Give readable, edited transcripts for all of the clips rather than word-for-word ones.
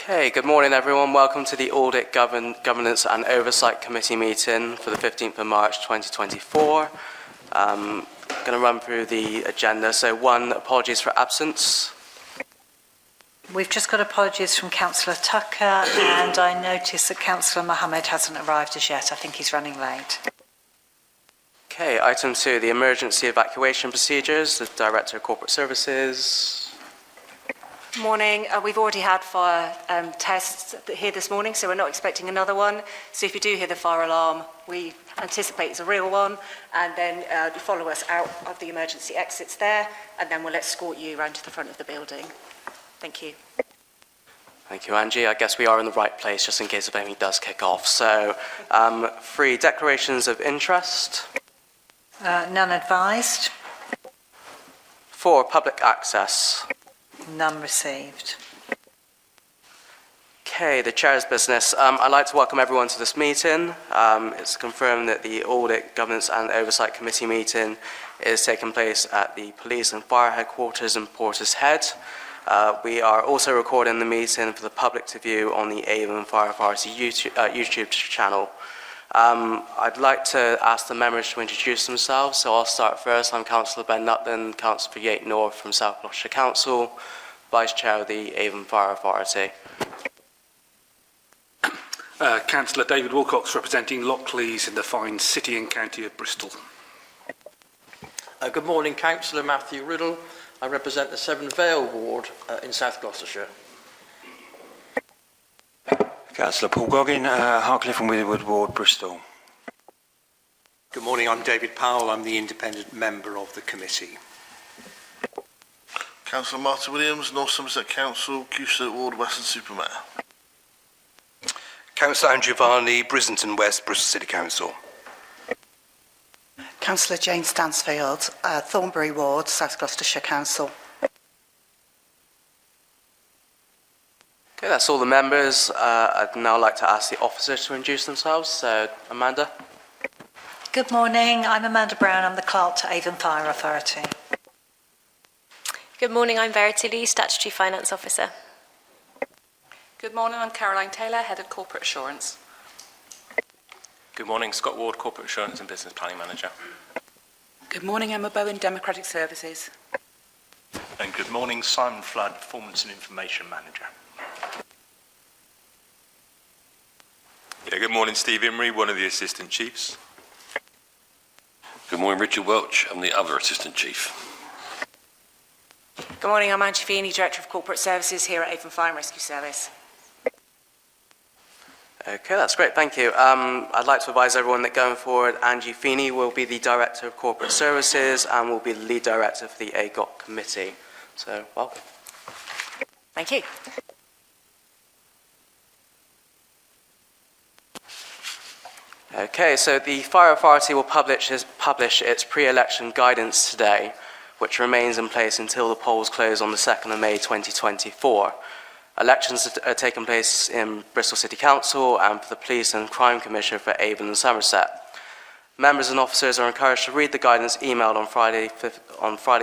Okay, good morning everyone. Welcome to the Audit, Governance and Oversight Committee meeting for the 15th of March 2024. I'm going to run through the agenda. So 1, apologies for absence. We've just got apologies from Councillor Tucker, and I notice that Councillor Mohammed hasn't arrived as yet. I think he's running late. Okay, item 2, the emergency evacuation procedures. The Director of Corporate Services. Morning. We've already had fire tests here this morning, so we're not expecting another one. So if you do hear the fire alarm, we anticipate it's a real one, and then you follow us out of the emergency exits there, and then we'll escort you around to the front of the building. Thank you. Thank you, Angie. I guess we are in the right place just in case if anything does kick off. So 3, declarations of interest. None advised. 4, public access. None received. Okay, the Chair's business. I'd like to welcome everyone to this meeting. It's confirmed that the Audit, Governance and Oversight Committee meeting is taking place at the Police and Fire Headquarters in Portishead. We are also recording the meeting for the public to view on the Avon Fire Authority YouTube channel. I'd like to ask the members to introduce themselves, so I'll start first. I'm Councillor Ben Nutlin, Councillor for Yate North from South Gloucestershire Council, Vice Chair of the Avon Fire Authority. Councillor David Wilcox, representing Lockleys in the fine city and county of Bristol. Good morning, Councillor Matthew Riddle. I represent the Severn Vale ward in South Gloucestershire. Councillor Paul Goggin, Harcliffe and Witherwood ward, Bristol. Good morning, I'm David Powell. I'm the independent member of the committee. Councillor Martin Williams, North Somerset Council, Cusack Ward, Weston-super-Mare. Councillor Andrew Varney, Brislington West, Bristol City Council. Councillor Jane Stansfield, Thornbury Ward, South Gloucestershire Council. Okay, that's all the members. I'd now like to ask the officers to introduce themselves. So, Amanda. Good morning. I'm Amanda Brown. I'm the clerk to Avon Fire Authority. Good morning. I'm Verity Lee, Statutory Finance Officer. Good morning. I'm Caroline Taylor, Head of Corporate Assurance. Good morning. Scott Ward, Corporate Assurance and Business Planning Manager. Good morning. Emma Bowen, Democratic Services. And good morning. Simon Flood, Performance and Information Manager. Yeah, good morning, Steve Imrie, one of the Assistant Chiefs. Good morning, Richard Welch. I'm the other Assistant Chief. Good morning. I'm Angie Feeney, Director of Corporate Services here at Avon Fire and Rescue Service. Okay, that's great, thank you. I'd like to advise everyone that going forward, Angie Feeney will be the Director of Corporate Services and will be the Lead Director for the AGOT Committee. So, welcome. Thank you. Okay, so the Fire Authority will publish its pre-election guidance today, which remains in place until the polls close on the 2nd of May 2024. Elections are taking place in Bristol City Council and for the Police and Crime Commissioner for Avon and Somerset. Members and officers are encouraged to read the guidance emailed on Friday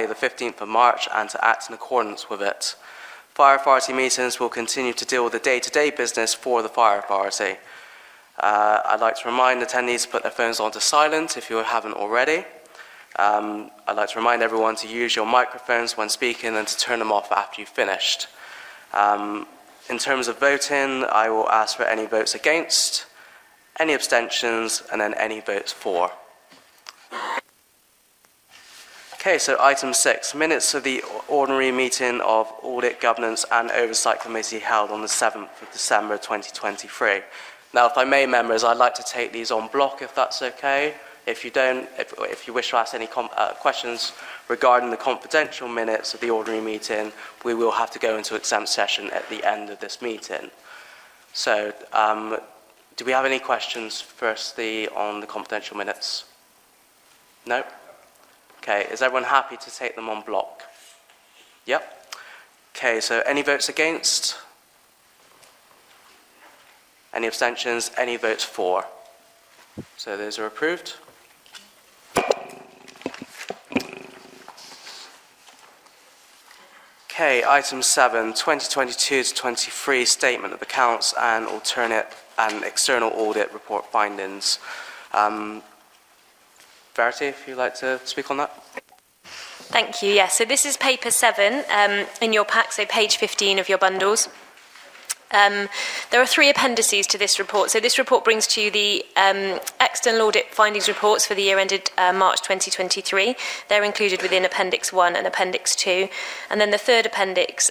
the 15th of March and to act in accordance with it. Fire Authority meetings will continue to deal with the day-to-day business for the Fire Authority. I'd like to remind attendees to put their phones onto silent if you haven't already. I'd like to remind everyone to use your microphones when speaking and to turn them off after you've finished. In terms of voting, I will ask for any votes against, any abstentions, and then any votes for. Okay, so item 6, minutes of the ordinary meeting of Audit, Governance and Oversight Committee held on the 7th of December 2023. Now, if I may, members, I'd like to take these on block, if that's okay. If you wish to ask any questions regarding the confidential minutes of the ordinary meeting, we will have to go into exempt session at the end of this meeting. So, do we have any questions firstly on the confidential minutes? No? Okay, is everyone happy to take them on block? Yep. Okay, so any votes against? Any abstentions? Any votes for? So those are approved. Okay, item 7, 2022 to 23 statement of accounts and alternate and external audit report findings. Verity, if you'd like to speak on that. Thank you. Yeah, so this is paper 7 in your pack, so page 15 of your bundles. There are 3 appendices to this report. So this report brings to you the external audit findings reports for the year ended March 2023. They're included within Appendix 1 and Appendix 2. And then the third appendix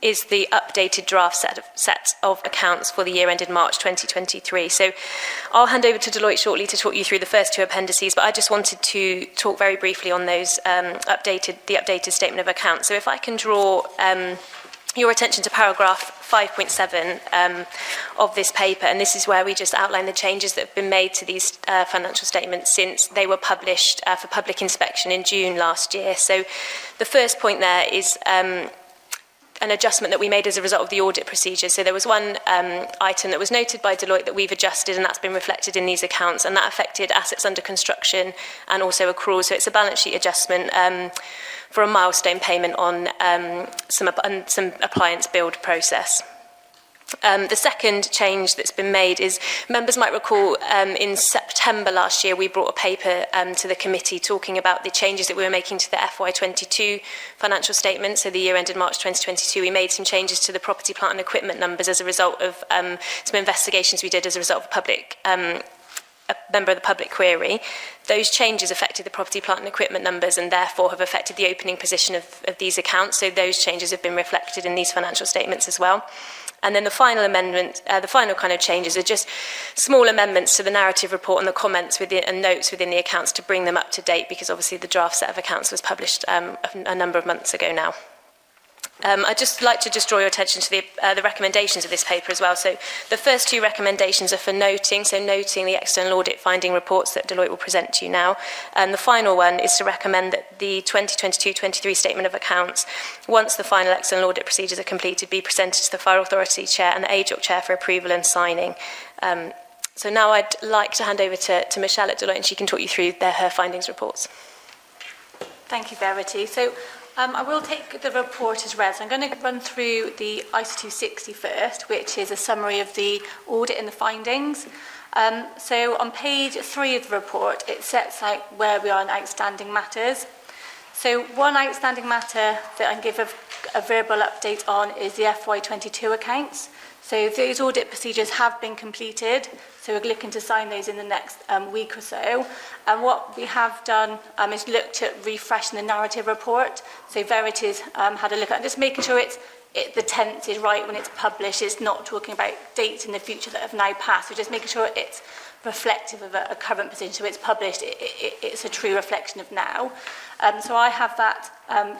is the updated draft set of accounts for the year ended March 2023. So I'll hand over to Deloitte shortly to talk you through the first 2 appendices, but I just wanted to talk very briefly on those updated statement of accounts. So if I can draw your attention to paragraph 5.7 of this paper, and this is where we just outline the changes that have been made to these financial statements since they were published for public inspection in June last year. So the first point there is an adjustment that we made as a result of the audit procedure. So there was one item that was noted by Deloitte that we've adjusted, and that's been reflected in these accounts, and that affected assets under construction and also accruals. So it's a balance sheet adjustment for a milestone payment on some appliance build process. The second change that's been made is, members might recall in September last year we brought a paper to the committee talking about the changes that we were making to the FY22 financial statement. So the year ended March 2022, we made some changes to the property, plant and equipment numbers as a result of some investigations we did as a result of a member of the public query. Those changes affected the property, plant and equipment numbers and therefore have affected the opening position of these accounts. So those changes have been reflected in these financial statements as well. And then the final amendment, the final kind of changes are just small amendments to the narrative report and the comments and notes within the accounts to bring them up to date, because obviously the draft set of accounts was published a number of months ago now. I'd just like to draw your attention to the recommendations of this paper as well. So the first 2 recommendations are for noting, so noting the external audit finding reports that Deloitte will present to you now. And the final one is to recommend that the 2022-23 statement of accounts, once the final external audit procedures are completed, be presented to the Fire Authority Chair and the AGOC Chair for approval and signing. So now I'd like to hand over to Michelle at Deloitte, and she can talk you through her findings reports. Thank you, Verity. So I will take the report as read. So I'm going to run through the ISO 260 first, which is a summary of the audit and the findings. So on page 3 of the report, it sets out where we are in outstanding matters. So one outstanding matter that I can give a verbal update on is the FY22 accounts. So those audit procedures have been completed, so we're looking to sign those in the next week or so. And what we have done is looked at refreshing the narrative report. So Verity's had a look at just making sure the tense is right when it's published. It's not talking about dates in the future that have now passed. So just making sure it's reflective of a current position. So it's published, it's a true reflection of now. So I have that.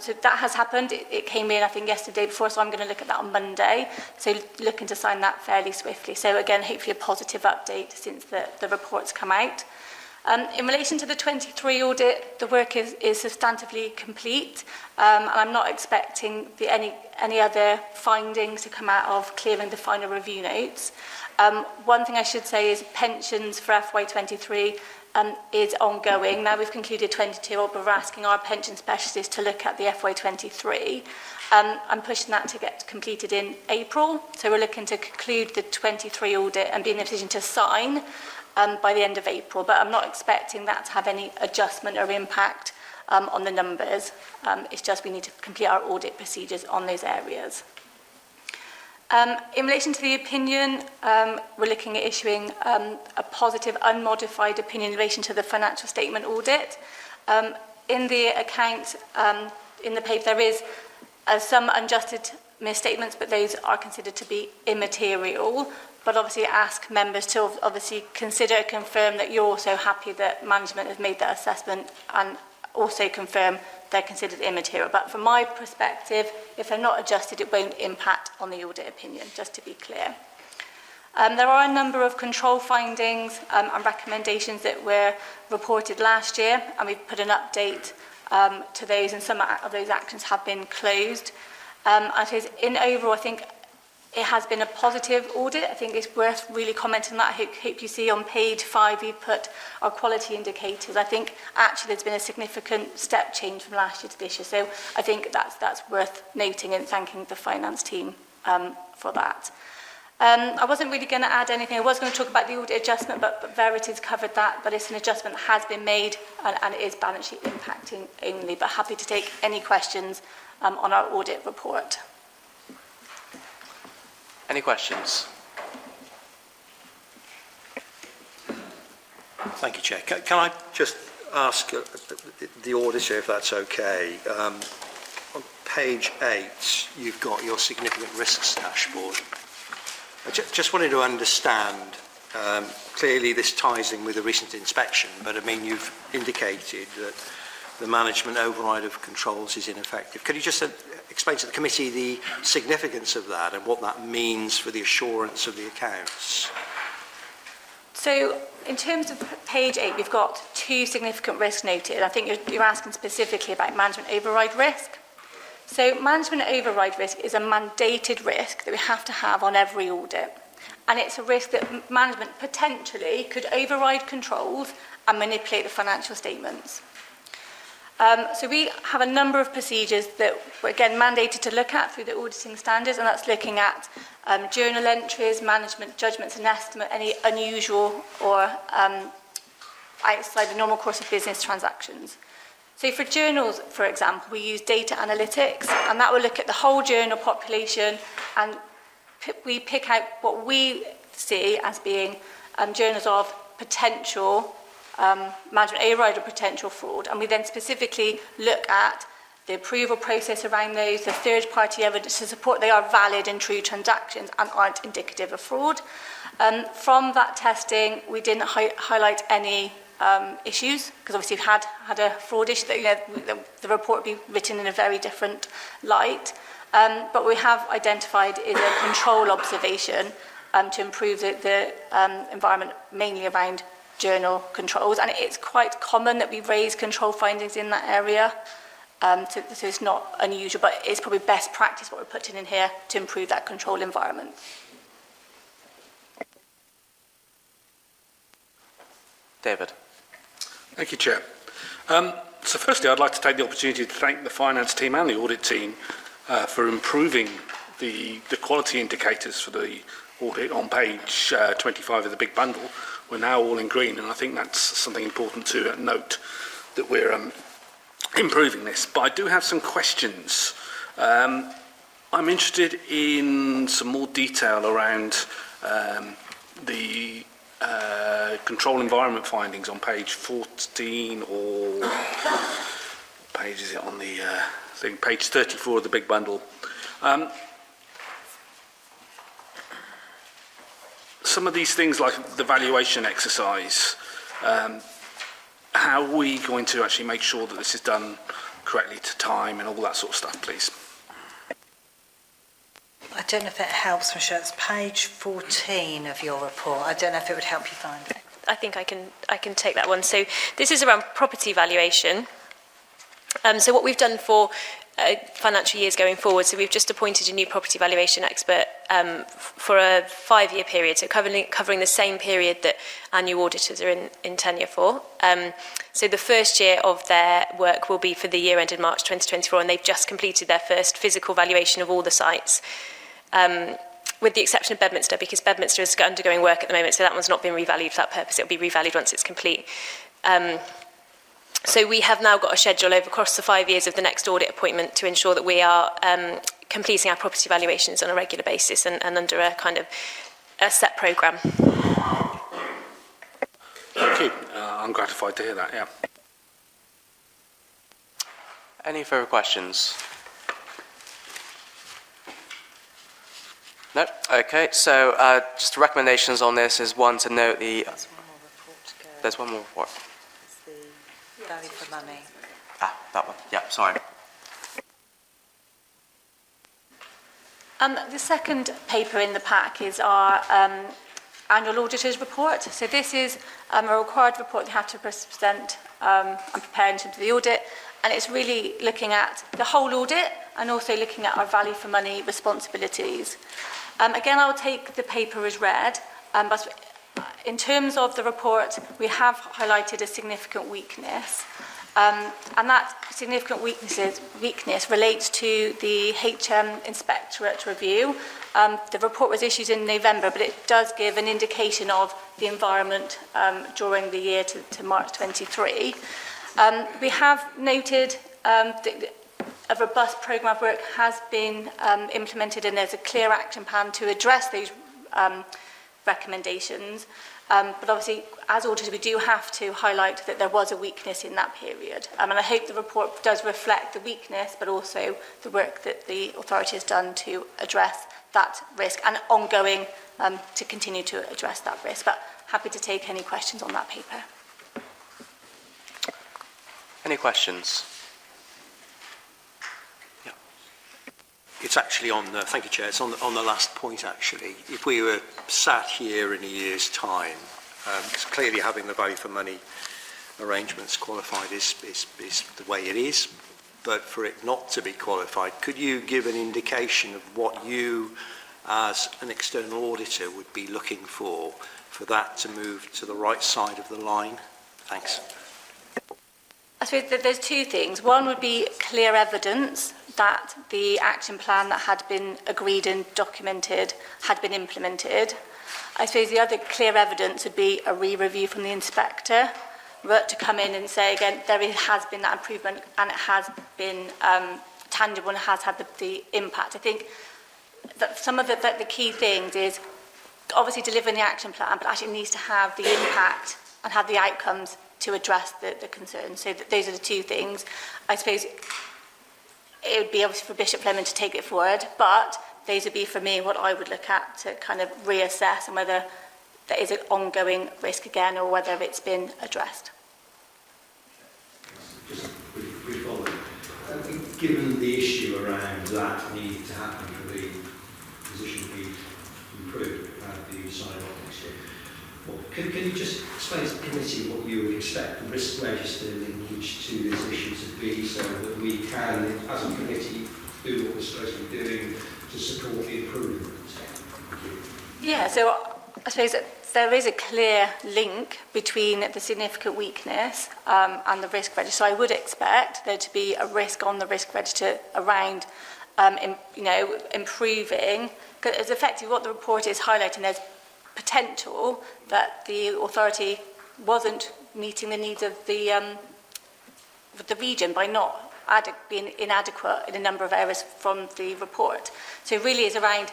So that has happened. It came in, I think, yesterday before, so I'm going to look at that on Monday. So looking to sign that fairly swiftly. So again, hopefully a positive update since the report's come out. In relation to the 23 audit, the work is substantively complete, and I'm not expecting any other findings to come out of clearing the final review notes. One thing I should say is pensions for FY23 is ongoing. Now we've concluded 22, but we're asking our pension specialists to look at the FY23. I'm pushing that to get completed in April, so we're looking to conclude the 23 audit and be in a position to sign by the end of April, but I'm not expecting that to have any adjustment or impact on the numbers. It's just we need to complete our audit procedures on those areas. In relation to the opinion, we're looking at issuing a positive, unmodified opinion in relation to the financial statement audit. In the account, in the paper, there is some unadjusted misstatements, but those are considered to be immaterial. But obviously ask members to obviously consider, confirm that you're also happy that management has made that assessment, and also confirm they're considered immaterial. But from my perspective, if they're not adjusted, it won't impact on the audit opinion, just to be clear. There are a number of control findings and recommendations that were reported last year, and we've put an update to those, and some of those actions have been closed. I suppose in overall, I think it has been a positive audit. I think it's worth really commenting on that. I hope you see on page 5 we put our quality indicators. I think actually there's been a significant step change from last year to this year. So I think that's worth noting and thanking the finance team for that. I wasn't really going to add anything. I was going to talk about the audit adjustment, but Verity's covered that. But it's an adjustment that has been made and it is balance sheet impacting only. But happy to take any questions on our audit report. Any questions? Thank you, Chair. Can I just ask the auditor if that's okay? On page 8, you've got your significant risks dashboard. I just wanted to understand, clearly this ties in with a recent inspection, but I mean you've indicated that the management override of controls is ineffective. Could you just explain to the committee the significance of that and what that means for the assurance of the accounts? So in terms of page 8, we've got 2 significant risks noted. I think you're asking specifically about management override risk. So management override risk is a mandated risk that we have to have on every audit. And it's a risk that management potentially could override controls and manipulate the financial statements. So we have a number of procedures that we're again mandated to look at through the auditing standards, and that's looking at journal entries, management judgments and estimate, any unusual or outside the normal course of business transactions. So for journals, for example, we use data analytics, and that will look at the whole journal population, and we pick out what we see as being journals of potential management override or potential fraud, and we then specifically look at the approval process around those, the third-party evidence to support they are valid and true transactions and aren't indicative of fraud. From that testing, we didn't highlight any issues, because obviously we've had a fraud issue that the report would be written in a very different light. But we have identified is a control observation to improve the environment, mainly around journal controls, and it's quite common that we raise control findings in that area, so it's not unusual, but it's probably best practice what we're putting in here to improve that control environment. David. Thank you, Chair. So firstly, I'd like to take the opportunity to thank the finance team and the audit team for improving the quality indicators for the audit on page 25 of the big bundle. We're now all in green, and I think that's something important to note, that we're improving this. But I do have some questions. I'm interested in some more detail around the control environment findings on page 14, or page is it on the thing, page 34 of the big bundle. Some of these things, like the valuation exercise, how are we going to actually make sure that this is done correctly to time and all that sort of stuff, please? I don't know if it helps, Michelle. It's page 14 of your report. I don't know if it would help you find it. I think I can take that one. So this is around property valuation. So what we've done for financial years going forward, so we've just appointed a new property valuation expert for a 5-year period, so covering the same period that annual auditors are in tenure for. So the first year of their work will be for the year ended March 2024, and they've just completed their first physical valuation of all the sites, with the exception of Bedminster, because Bedminster is undergoing work at the moment, so that one's not been revalued for that purpose. It'll be revalued once it's complete. So we have now got a schedule over across the 5 years of the next audit appointment to ensure that we are completing our property valuations on a regular basis and under a kind of a set programme. Thank you. I'm gratified to hear that, yeah. Any further questions? No? Okay, so just recommendations on this is one, to note the... There's one more report to go. There's one more report. It's the value for money. Ah, that one. Yeah, sorry. The second paper in the pack is our annual auditor's report. So this is a required report you have to present and prepare in terms of the audit, and it's really looking at the whole audit and also looking at our value for money responsibilities. Again, I'll take the paper as read, but in terms of the report, we have highlighted a significant weakness. And that significant weakness relates to the HM Inspectorate review. The report was issued in November, but it does give an indication of the environment during the year to March 23. We have noted that a robust programme of work has been implemented, and there's a clear action plan to address those recommendations. But obviously, as auditors, we do have to highlight that there was a weakness in that period. And I hope the report does reflect the weakness, but also the work that the authority has done to address that risk and ongoing to continue to address that risk. But happy to take any questions on that paper. Any questions? Yeah. It's actually on the, thank you, Chair, it's on the last point, actually. If we were sat here in a year's time, because clearly having the value for money arrangements qualified is the way it is, but for it not to be qualified, could you give an indication of what you, as an external auditor, would be looking for that to move to the right side of the line? Thanks. I suppose that there's two things. One would be clear evidence that the action plan that had been agreed and documented had been implemented. I suppose the other clear evidence would be a re-review from the inspector, but to come in and say, again, has been that improvement and it has been tangible and has had the impact. I think that some of the key things is obviously delivering the action plan, but actually needs to have the impact and have the outcomes to address the concerns. So those are the two things. I suppose it would be obviously for Bishop Fleming to take it forward, but those would be for me what I would look at to kind of reassess and whether there is an ongoing risk again or whether it's been addressed. Just a brief follow-up. Given the issue around that need to happen for the position to be improved at the side of next year, well, can you just explain to the committee what you would expect the risk register linkage to this issue to be, so that we can, as a committee, do what we're supposed to be doing to support the improvement? Yeah, so I suppose that there is a clear link between the significant weakness and the risk register. So I would expect there to be a risk on the risk register around, improving. Because it's effectively what the report is highlighting. There's potential that the authority wasn't meeting the needs of the region by not being inadequate in a number of areas from the report. So really is around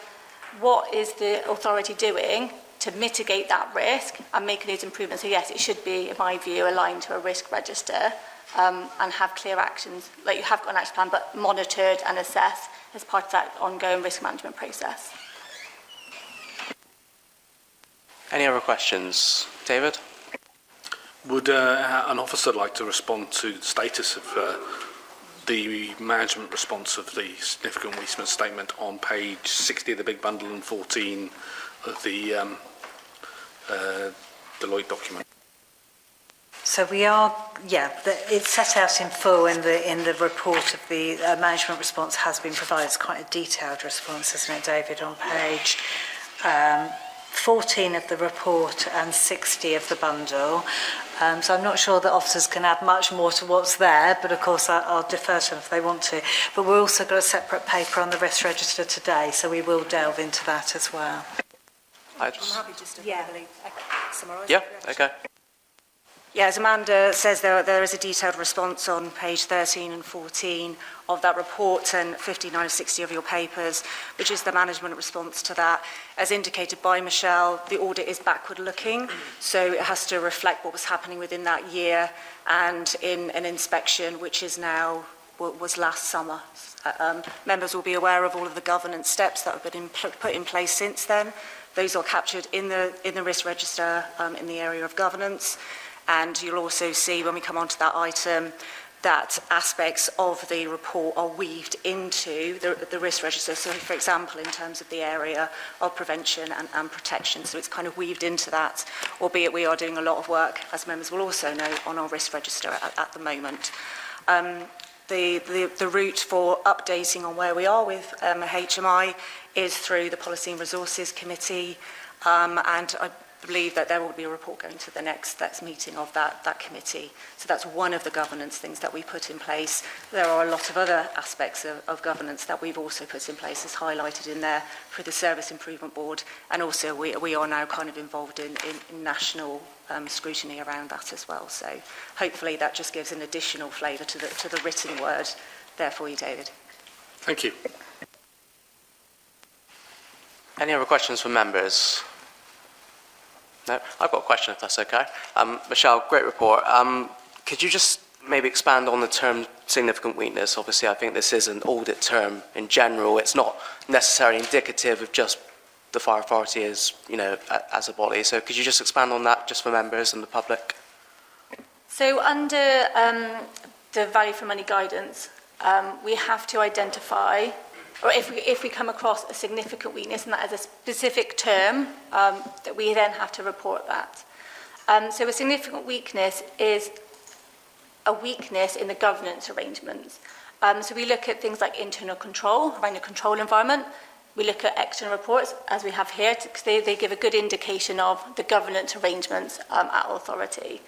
what is the authority doing to mitigate that risk and making these improvements. So yes, it should be, in my view, aligned to a risk register and have clear actions, like you have got an action plan, but monitored and assessed as part of that ongoing risk management process. Any other questions? David? Would an officer like to respond to the status of the management response of the significant weakness statement on page 60 of the big bundle and 14 of the Deloitte document? So we are, it's set out in full in the report of the management response has been provided. It's quite a detailed response, isn't it, David, on page 14 of the report and 60 of the bundle. So I'm not sure that officers can add much more to what's there, but of course I'll defer to them if they want to. But we've also got a separate paper on the risk register today, so we will delve into that as well. I'm happy just to summarise. Yeah, okay. Yeah, as Amanda says, there is a detailed response on page 13 and 14 of that report and 59 and 60 of your papers, which is the management response to that. As indicated by Michelle, the audit is backward-looking, so it has to reflect what was happening within that year and in an inspection, which is now, was last summer. Members will be aware of all of the governance steps that have been put in place since then. Those are captured in the risk register in the area of governance. And you'll also see when we come on to that item that aspects of the report are weaved into the risk register. So, for example, in terms of the area of prevention and protection. So it's kind of weaved into that, albeit we are doing a lot of work, as members will also know, on our risk register at the moment. the route for updating on where we are with HMI is through the Policy and Resources Committee, and I believe that there will be a report going to the next meeting of that committee. So that's one of the governance things that we put in place. There are a lot of other aspects of governance that we've also put in place, as highlighted in there through the Service Improvement Board, and also we are now kind of involved in national scrutiny around that as well. So hopefully that just gives an additional flavour to the written word there for you, David. Thank you. Any other questions from members? No, I've got a question if that's okay. Michelle, great report. Could you just maybe expand on the term significant weakness? Obviously, I think this is an audit term in general. It's not necessarily indicative of just the Fire Authority as, as a body. So could you just expand on that just for members and the public? So under the value for money guidance, we have to identify, or if we come across a significant weakness, and that is a specific term, that we then have to report that. So a significant weakness is a weakness in the governance arrangements. So we look at things like internal control, around the control environment. We look at external reports, as we have here, because they give a good indication of the governance arrangements at authority.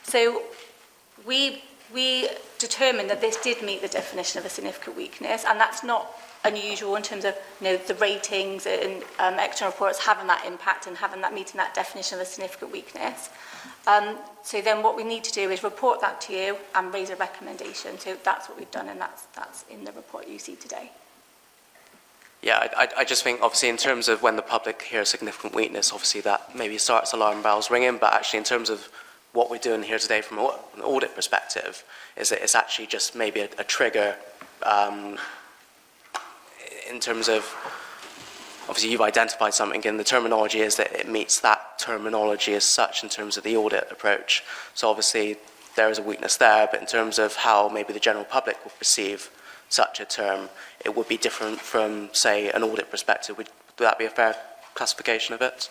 So we determined that this did meet the definition of a significant weakness, and that's not unusual in terms of the ratings and external reports having that impact and meeting that definition of a significant weakness. So then what we need to do is report that to you and raise a recommendation. So that's what we've done, and that's in the report you see today. Yeah, I just think, obviously, in terms of when the public hears significant weakness, obviously that maybe starts alarm bells ringing, but actually in terms of what we're doing here today from an audit perspective is that it's actually just maybe a trigger in terms of, obviously you've identified something and the terminology is that it meets that terminology as such in terms of the audit approach. So obviously there is a weakness there, but in terms of how maybe the general public will perceive such a term, it would be different from, say, an audit perspective. Would that be a fair classification of it?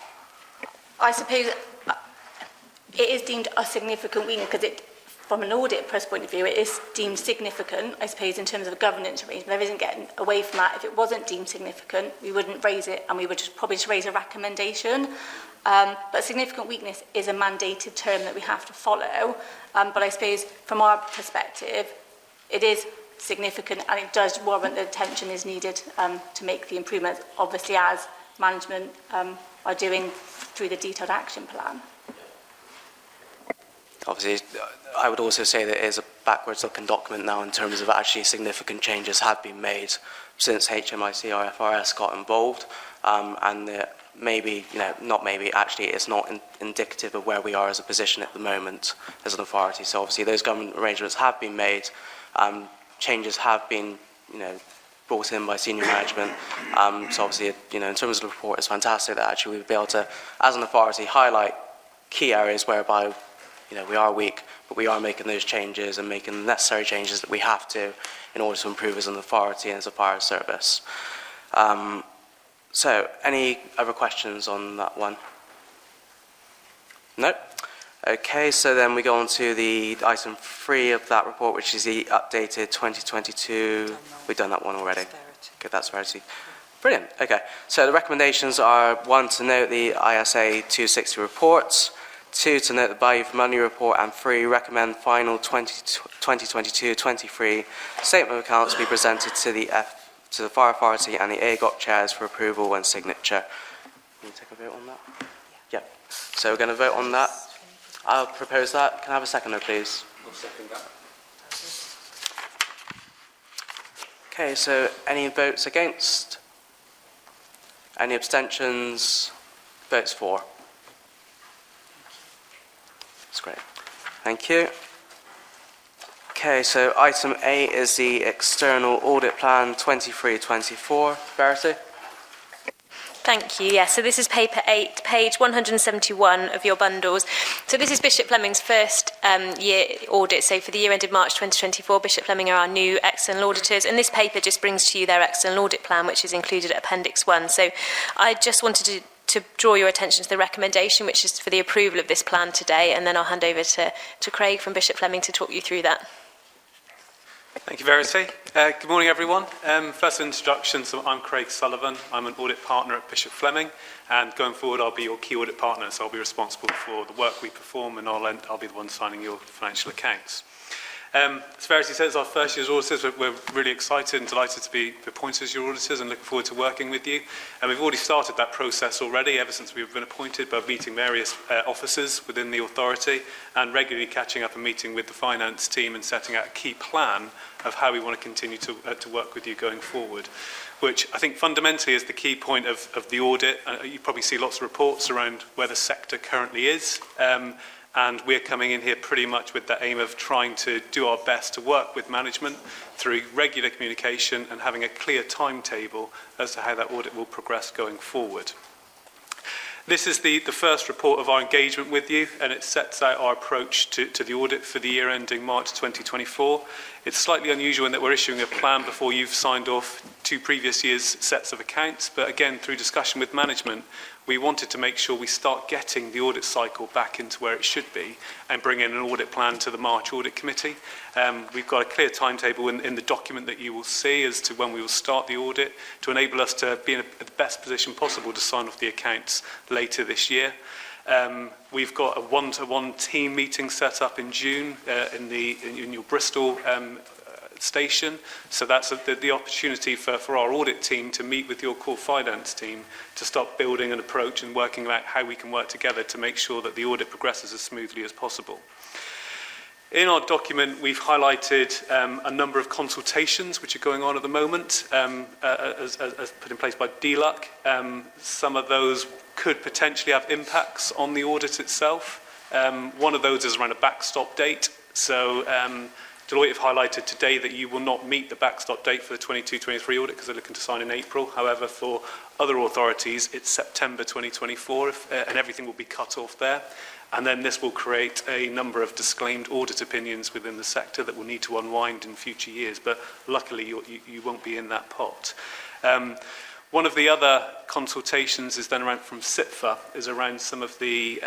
I suppose it is deemed a significant weakness because from an audit point of view, it is deemed significant, I suppose, in terms of a governance arrangement. There isn't getting away from that. If it wasn't deemed significant, we wouldn't raise it, and we would probably just raise a recommendation. But significant weakness is a mandated term that we have to follow. But I suppose, from our perspective, it is significant, and it does warrant the attention is needed to make the improvements, obviously, as management are doing through the detailed action plan. Obviously, I would also say that it is a backwards-looking document now in terms of actually significant changes have been made since HMIC IFRS got involved, and that maybe, not maybe, actually it's not indicative of where we are as a position at the moment as an authority. So obviously those government arrangements have been made, changes have been, brought in by senior management. So obviously, in terms of the report, it's fantastic that actually we'll be able to, as an authority, highlight key areas whereby we are weak, but we are making those changes and making the necessary changes that we have to in order to improve as an authority and as a fire service. So, any other questions on that one? No? Okay, so then we go on to the item 3 of that report, which is the updated 2022. We've done that one already. Good, that's Verity. Brilliant, okay. So the recommendations are 1, to note the ISA 260 reports, 2, to note the value for money report, and 3, recommend final 2022-23 statement of accounts be presented to the Fire Authority and the AGOC chairs for approval and signature. Can you take a vote on that? Yeah. So we're going to vote on that. I'll propose that. Can I have a seconder, please? I'll second that. Okay, so any votes against? Any abstentions? Votes for? That's great. Thank you. Okay, so item 8 is the external audit plan 23-24. Verity? Thank you. Yes, so this is paper 8, page 171 of your bundles. So this is Bishop Fleming's first year audit. So for the year ended March 2024, Bishop Fleming are our new external auditors. And this paper just brings to you their external audit plan, which is included at Appendix 1. So I just wanted to draw your attention to the recommendation, which is for the approval of this plan today. And then I'll hand over to Craig from Bishop Fleming to talk you through that. Thank you, Verity. Good morning, everyone. First introduction, so I'm Craig Sullivan. I'm an audit partner at Bishop Fleming, and going forward, I'll be your key audit partner, so I'll be responsible for the work we perform, and I'll be the one signing your financial accounts. As Verity says, our first year's auditors, we're really excited and delighted to be appointed as your auditors and looking forward to working with you. And we've already started that process already, ever since we've been appointed, by meeting various officers within the authority and regularly catching up and meeting with the finance team and setting out a key plan of how we want to continue to work with you going forward, which I think fundamentally is the key point of the audit. You probably see lots of reports around where the sector currently is. And we're coming in here pretty much with the aim of trying to do our best to work with management through regular communication and having a clear timetable as to how that audit will progress going forward. This is the first report of our engagement with you, and it sets out our approach to the audit for the year ending March 2024. It's slightly unusual in that we're issuing a plan before you've signed off 2 previous years' sets of accounts, but again, through discussion with management, we wanted to make sure we start getting the audit cycle back into where it should be and bring in an audit plan to the March Audit Committee. We've got a clear timetable in the document that you will see as to when we will start the audit to enable us to be in the best position possible to sign off the accounts later this year. We've got a one-to-one team meeting set up in June in your Bristol station. So that's the opportunity for our audit team to meet with your core finance team to start building an approach and working out how we can work together to make sure that the audit progresses as smoothly as possible. In our document, we've highlighted a number of consultations which are going on at the moment, as put in place by DLUC. Some of those could potentially have impacts on the audit itself. One of those is around a backstop date. So Deloitte have highlighted today that you will not meet the backstop date for the 22-23 audit because they're looking to sign in April. However, for other authorities, it's September 2024, and everything will be cut off there. And then this will create a number of disclaimed audit opinions within the sector that will need to unwind in future years. But luckily, you won't be in that pot. One of the other consultations is then around from CIPFA, is around some of the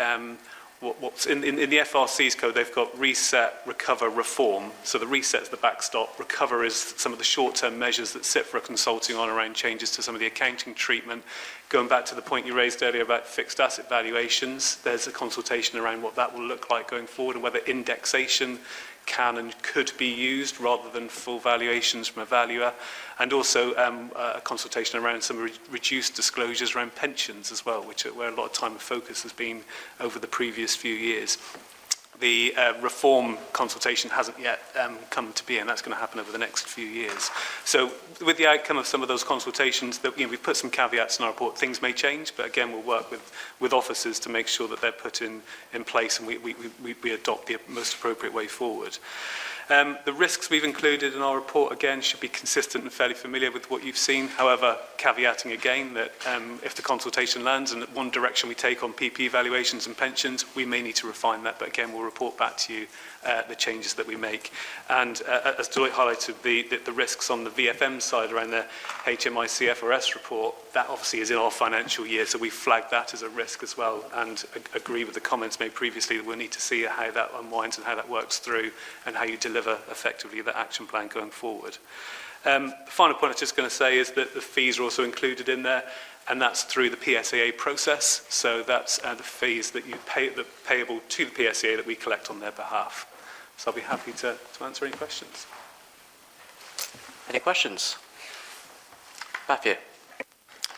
what's in the FRC's code. They've got reset, recover, reform. So the reset is the backstop. Recover is some of the short-term measures that CIPFA are consulting on around changes to some of the accounting treatment. Going back to the point you raised earlier about fixed asset valuations, there's a consultation around what that will look like going forward and whether indexation can and could be used rather than full valuations from a valuer, and also a consultation around some reduced disclosures around pensions as well, where a lot of time and focus has been over the previous few years. The reform consultation hasn't yet come to be, and that's going to happen over the next few years. So with the outcome of some of those consultations, we've put some caveats in our report. Things may change, but again, we'll work with officers to make sure that they're put in place and we adopt the most appropriate way forward. The risks we've included in our report, again, should be consistent and fairly familiar with what you've seen. However, caveating again that if the consultation lands and one direction we take on PP valuations and pensions, we may need to refine that. But again, we'll report back to you the changes that we make. And as Deloitte highlighted, the risks on the VFM side around the HMICFRS report, that obviously is in our financial year, so we flagged that as a risk as well, and agree with the comments made previously that we'll need to see how that unwinds and how that works through and how you deliver effectively the action plan going forward. The final point I was just going to say is that the fees are also included in there, and that's through the PSAA process. So that's the fees that you pay, payable to the PSAA that we collect on their behalf. So I'll be happy to answer any questions. Any questions? Matthew.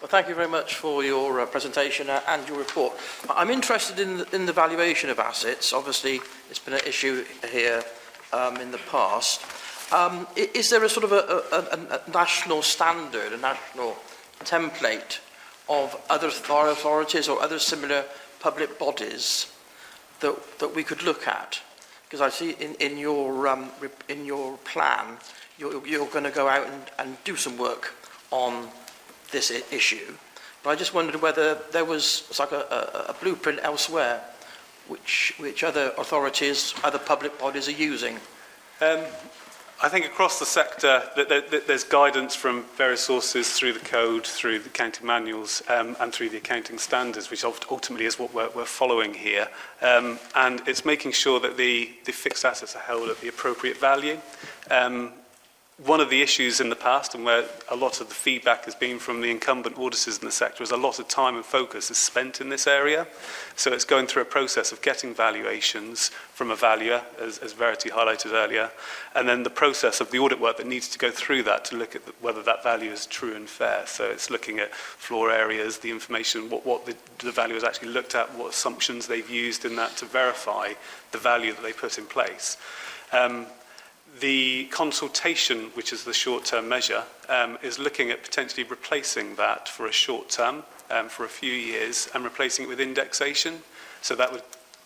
Well, thank you very much for your presentation and your report. I'm interested in the valuation of assets. Obviously, it's been an issue here in the past. Is there a sort of a national standard, a national template of other authorities or other similar public bodies that we could look at? Because I see in your plan, you're going to go out and do some work on this issue. But I just wondered whether there was like a blueprint elsewhere which other authorities, other public bodies are using. I think across the sector there's guidance from various sources through the code, through the accounting manuals, and through the accounting standards, which ultimately is what we're following here. And it's making sure that the fixed assets are held at the appropriate value. one of the issues in the past, and where a lot of the feedback has been from the incumbent auditors in the sector, is a lot of time and focus is spent in this area. So it's going through a process of getting valuations from a valuer, as Verity highlighted earlier, and then the process of the audit work that needs to go through that to look at whether that value is true and fair. So it's looking at floor areas, the information, what the valuer has actually looked at, what assumptions they've used in that to verify the value that they put in place. The consultation, which is the short-term measure, is looking at potentially replacing that for a short term, for a few years, and replacing it with indexation. So that would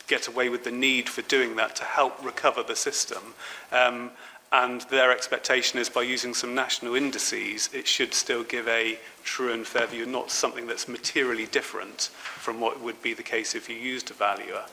get away with the need for doing that to help recover the system. And their expectation is by using some national indices, it should still give a true and fair view, not something that's materially different from what would be the case if you used a valuer.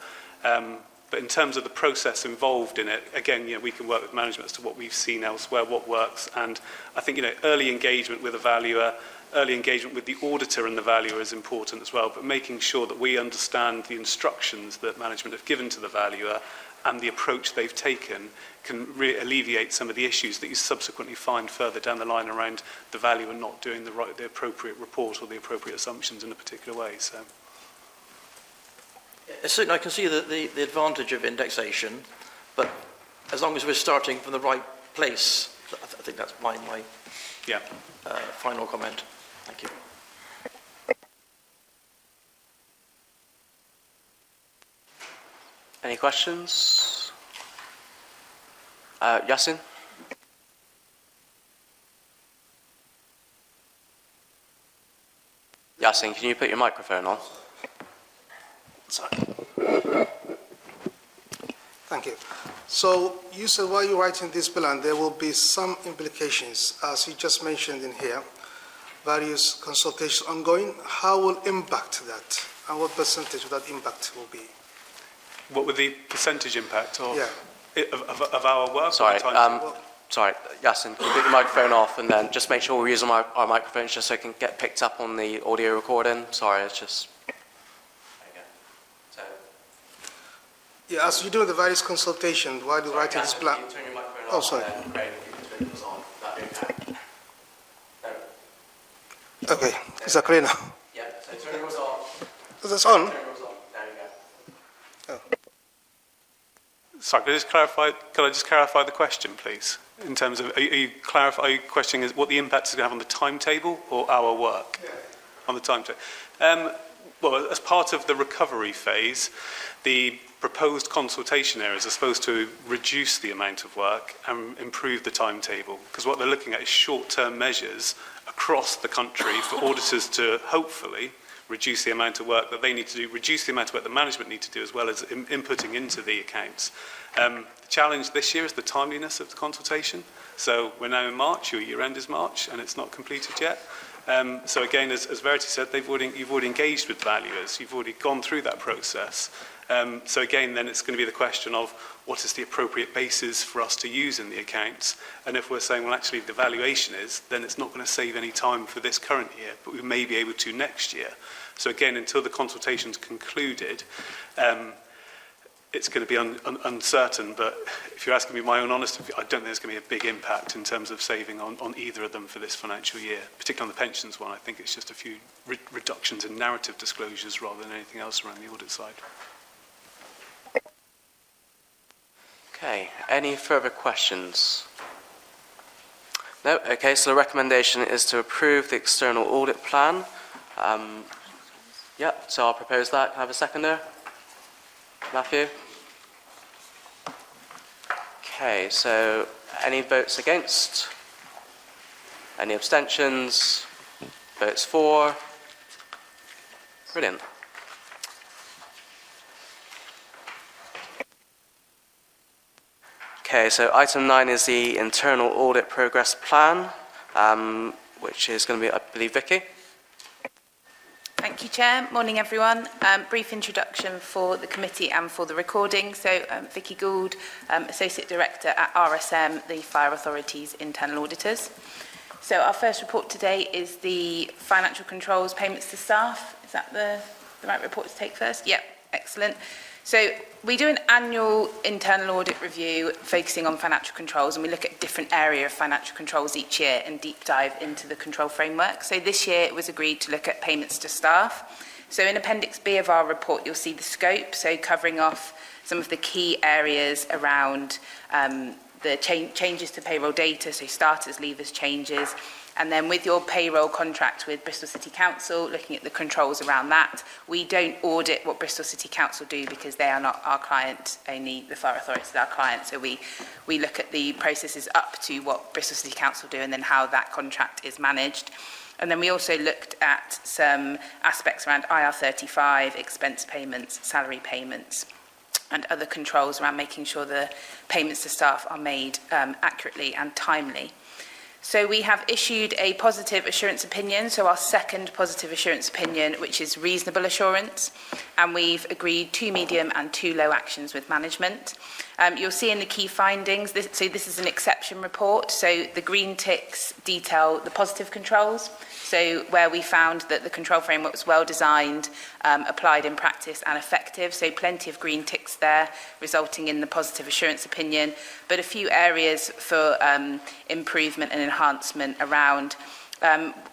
But in terms of the process involved in it, again, we can work with management as to what we've seen elsewhere, what works. And I think, early engagement with a valuer, early engagement with the auditor and the valuer is important as well, but making sure that we understand the instructions that management have given to the valuer and the approach they've taken can alleviate some of the issues that you subsequently find further down the line around the valuer not doing the appropriate report or the appropriate assumptions in a particular way. So. Certainly, I can see the advantage of indexation, but as long as we're starting from the right place, I think that's my final comment. Thank you. Any questions? Yasin? Yasin, can you put your microphone on? Sorry. Thank you. So you said while you're writing this plan, there will be some implications, as you just mentioned in here, various consultations ongoing. How will impact that, and what percentage of that impact will be? What would the percentage impact of our work? Sorry, sorry, Yasin, can you put your microphone off, and then just make sure we're using our microphones just so it can get picked up on the audio recording? Sorry, it's just... Yeah, as you're doing the various consultations while you're writing this plan. Can you turn your microphone Oh, off? sorry. Craig, if you turn yours on, that'd be okay. Okay, is that clear now? Yeah, so turn yours on. Is this on? Turn yours on. There you go. Sorry, could I just clarify the question, please? In terms of, are you questioning what the impact is going to have on the timetable or our work? Yeah. On the timetable. Well, as part of the recovery phase, the proposed consultation areas are supposed to reduce the amount of work and improve the timetable, because what they're looking at is short-term measures across the country for auditors to hopefully reduce the amount of work that they need to do, reduce the amount of work the management need to do, as well as inputting into the accounts. The challenge this year is the timeliness of the consultation. So we're now in March, your year end is March, and it's not completed yet. So again, as Verity said, you've already engaged with valuers, you've already gone through that process. So again, then it's going to be the question of what is the appropriate basis for us to use in the accounts. And if we're saying, well, actually the valuation is, then it's not going to save any time for this current year, but we may be able to next year. So again, until the consultation's concluded, it's going to be uncertain, but if you're asking me my own honest view, I don't think there's going to be a big impact in terms of saving on either of them for this financial year, particularly on the pensions one. I think it's just a few reductions in narrative disclosures rather than anything else around the audit side. Okay, any further questions? No? Okay, so the recommendation is to approve the external audit plan. So I'll propose that. Can I have a seconder? Matthew? Okay, so any votes against? Any abstentions? Votes for? Brilliant. Okay, so item 9 is the internal audit progress plan, which is going to be, I believe, Vicky. Thank you, Chair. Morning, everyone. Brief introduction for the committee and for the recording. So, Vicky Gould, Associate Director at RSM, the Fire Authority's internal auditors. So, our first report today is the financial controls payments to staff. Is that the right report to take first? Yep, excellent. So we do an annual internal audit review focusing on financial controls, and we look at a different area of financial controls each year and deep dive into the control framework. So this year it was agreed to look at payments to staff. So in Appendix B of our report, you'll see the scope, so covering off some of the key areas around the changes to payroll data, so starters, leavers, changes. And then with your payroll contract with Bristol City Council, looking at the controls around that, we don't audit what Bristol City Council do because they are not our client, only the Fire Authority is our client. So we look at the processes up to what Bristol City Council do and then how that contract is managed. And then we also looked at some aspects around IR35, expense payments, salary payments, and other controls around making sure the payments to staff are made accurately and timely. So we have issued a positive assurance opinion, so our second positive assurance opinion, which is reasonable assurance, and we've agreed 2 medium and 2 low actions with management. You'll see in the key findings, this is an exception report, so the green ticks detail the positive controls, so where we found that the control framework was well designed, applied in practice and effective, so plenty of green ticks there, resulting in the positive assurance opinion, but a few areas for improvement and enhancement around.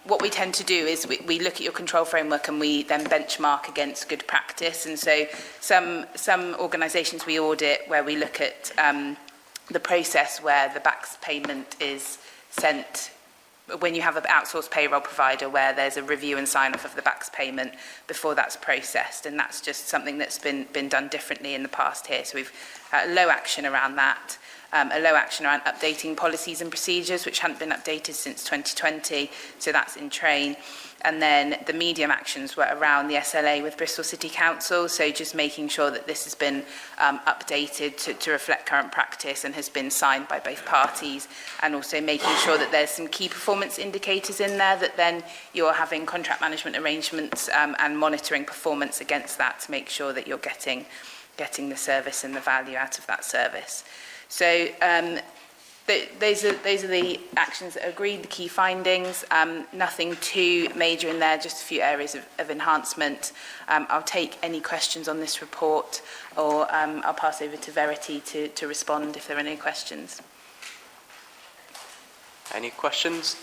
What we tend to do is we look at your control framework and we then benchmark against good practice. And so some organisations we audit where we look at the process where the BACS payment is sent when you have an outsourced payroll provider where there's a review and sign-off of the BACS payment before that's processed. And that's just something that's been done differently in the past here. So we've low action around that. A low action around updating policies and procedures, which hadn't been updated since 2020, so that's in train. And then the medium actions were around the SLA with Bristol City Council, so just making sure that this has been updated to reflect current practice and has been signed by both parties, and also making sure that there's some key performance indicators in there that then you're having contract management arrangements and monitoring performance against that to make sure that you're getting the service and the value out of that service. So those are the actions that are agreed, the key findings, nothing too major in there, just a few areas of enhancement. I'll take any questions on this report, or I'll pass over to Verity to respond if there are any questions. Any questions?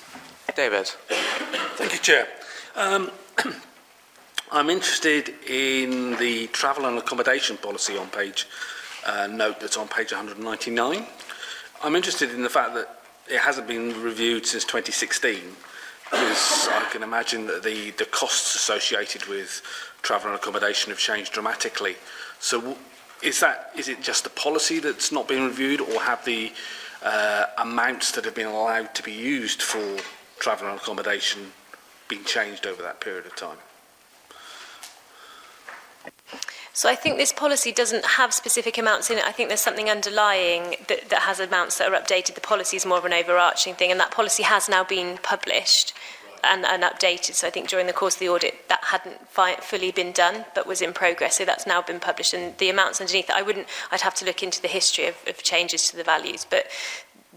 David. Thank you, Chair. I'm interested in the travel and accommodation policy on page note that's on page 199. I'm interested in the fact that it hasn't been reviewed since 2016, because I can imagine that the costs associated with travel and accommodation have changed dramatically. So is it just the policy that's not been reviewed, or have the amounts that have been allowed to be used for travel and accommodation been changed over that period of time? So I think this policy doesn't have specific amounts in it. I think there's something underlying that has amounts that are updated. The policy is more of an overarching thing, and that policy has now been published and updated. So I think during the course of the audit that hadn't fully been done, but was in progress. So that's now been published, and the amounts underneath it, I'd have to look into the history of changes to the values, but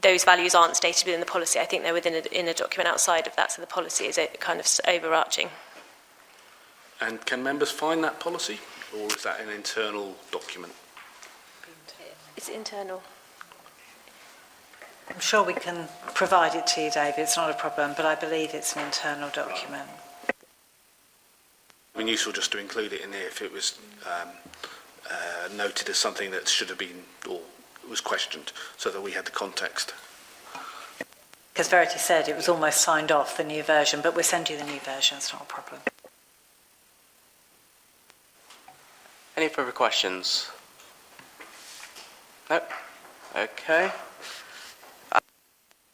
those values aren't stated within the policy. I think they're in a document outside of that, so the policy is kind of overarching. And can members find that policy, or is that an internal document? It's internal. I'm sure we can provide it to you, David. It's not a problem, but I believe it's an internal document. It would be useful just to include it in there if it was noted as something that should have been or was questioned, so that we had the context. Because Verity said it was almost signed off, the new version, but we'll send you the new version. It's not a problem. Any further questions? No? Okay.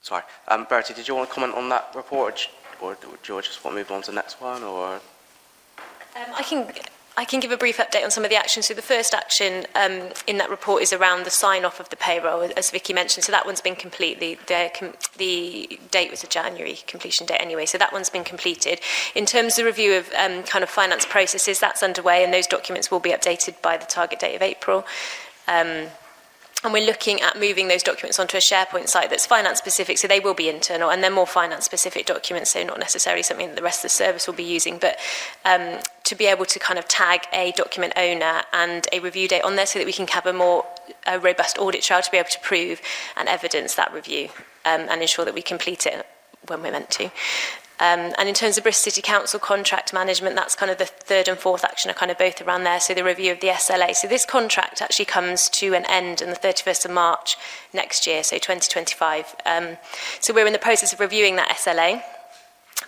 Sorry. Bertie, did you want to comment on that report, or do you just want to move on to the next one? Or I can give a brief update on some of the actions. So the first action in that report is around the sign-off of the payroll, as Vicky mentioned. So that one's been complete. The date was a January completion date anyway, so that one's been completed. In terms of review of kind of finance processes, that's underway, and those documents will be updated by the target date of April. And we're looking at moving those documents onto a SharePoint site that's finance specific, so they will be internal, and they're more finance specific documents, so not necessarily something that the rest of the service will be using, but to be able to kind of tag a document owner and a review date on there so that we can have a more robust audit trail to be able to prove and evidence that review and ensure that we complete it when we're meant to. And in terms of Bristol City Council contract management, that's kind of the third and fourth action are kind of both around there, so the review of the SLA. So this contract actually comes to an end on the 31st of March next year, so 2025. So we're in the process of reviewing that SLA,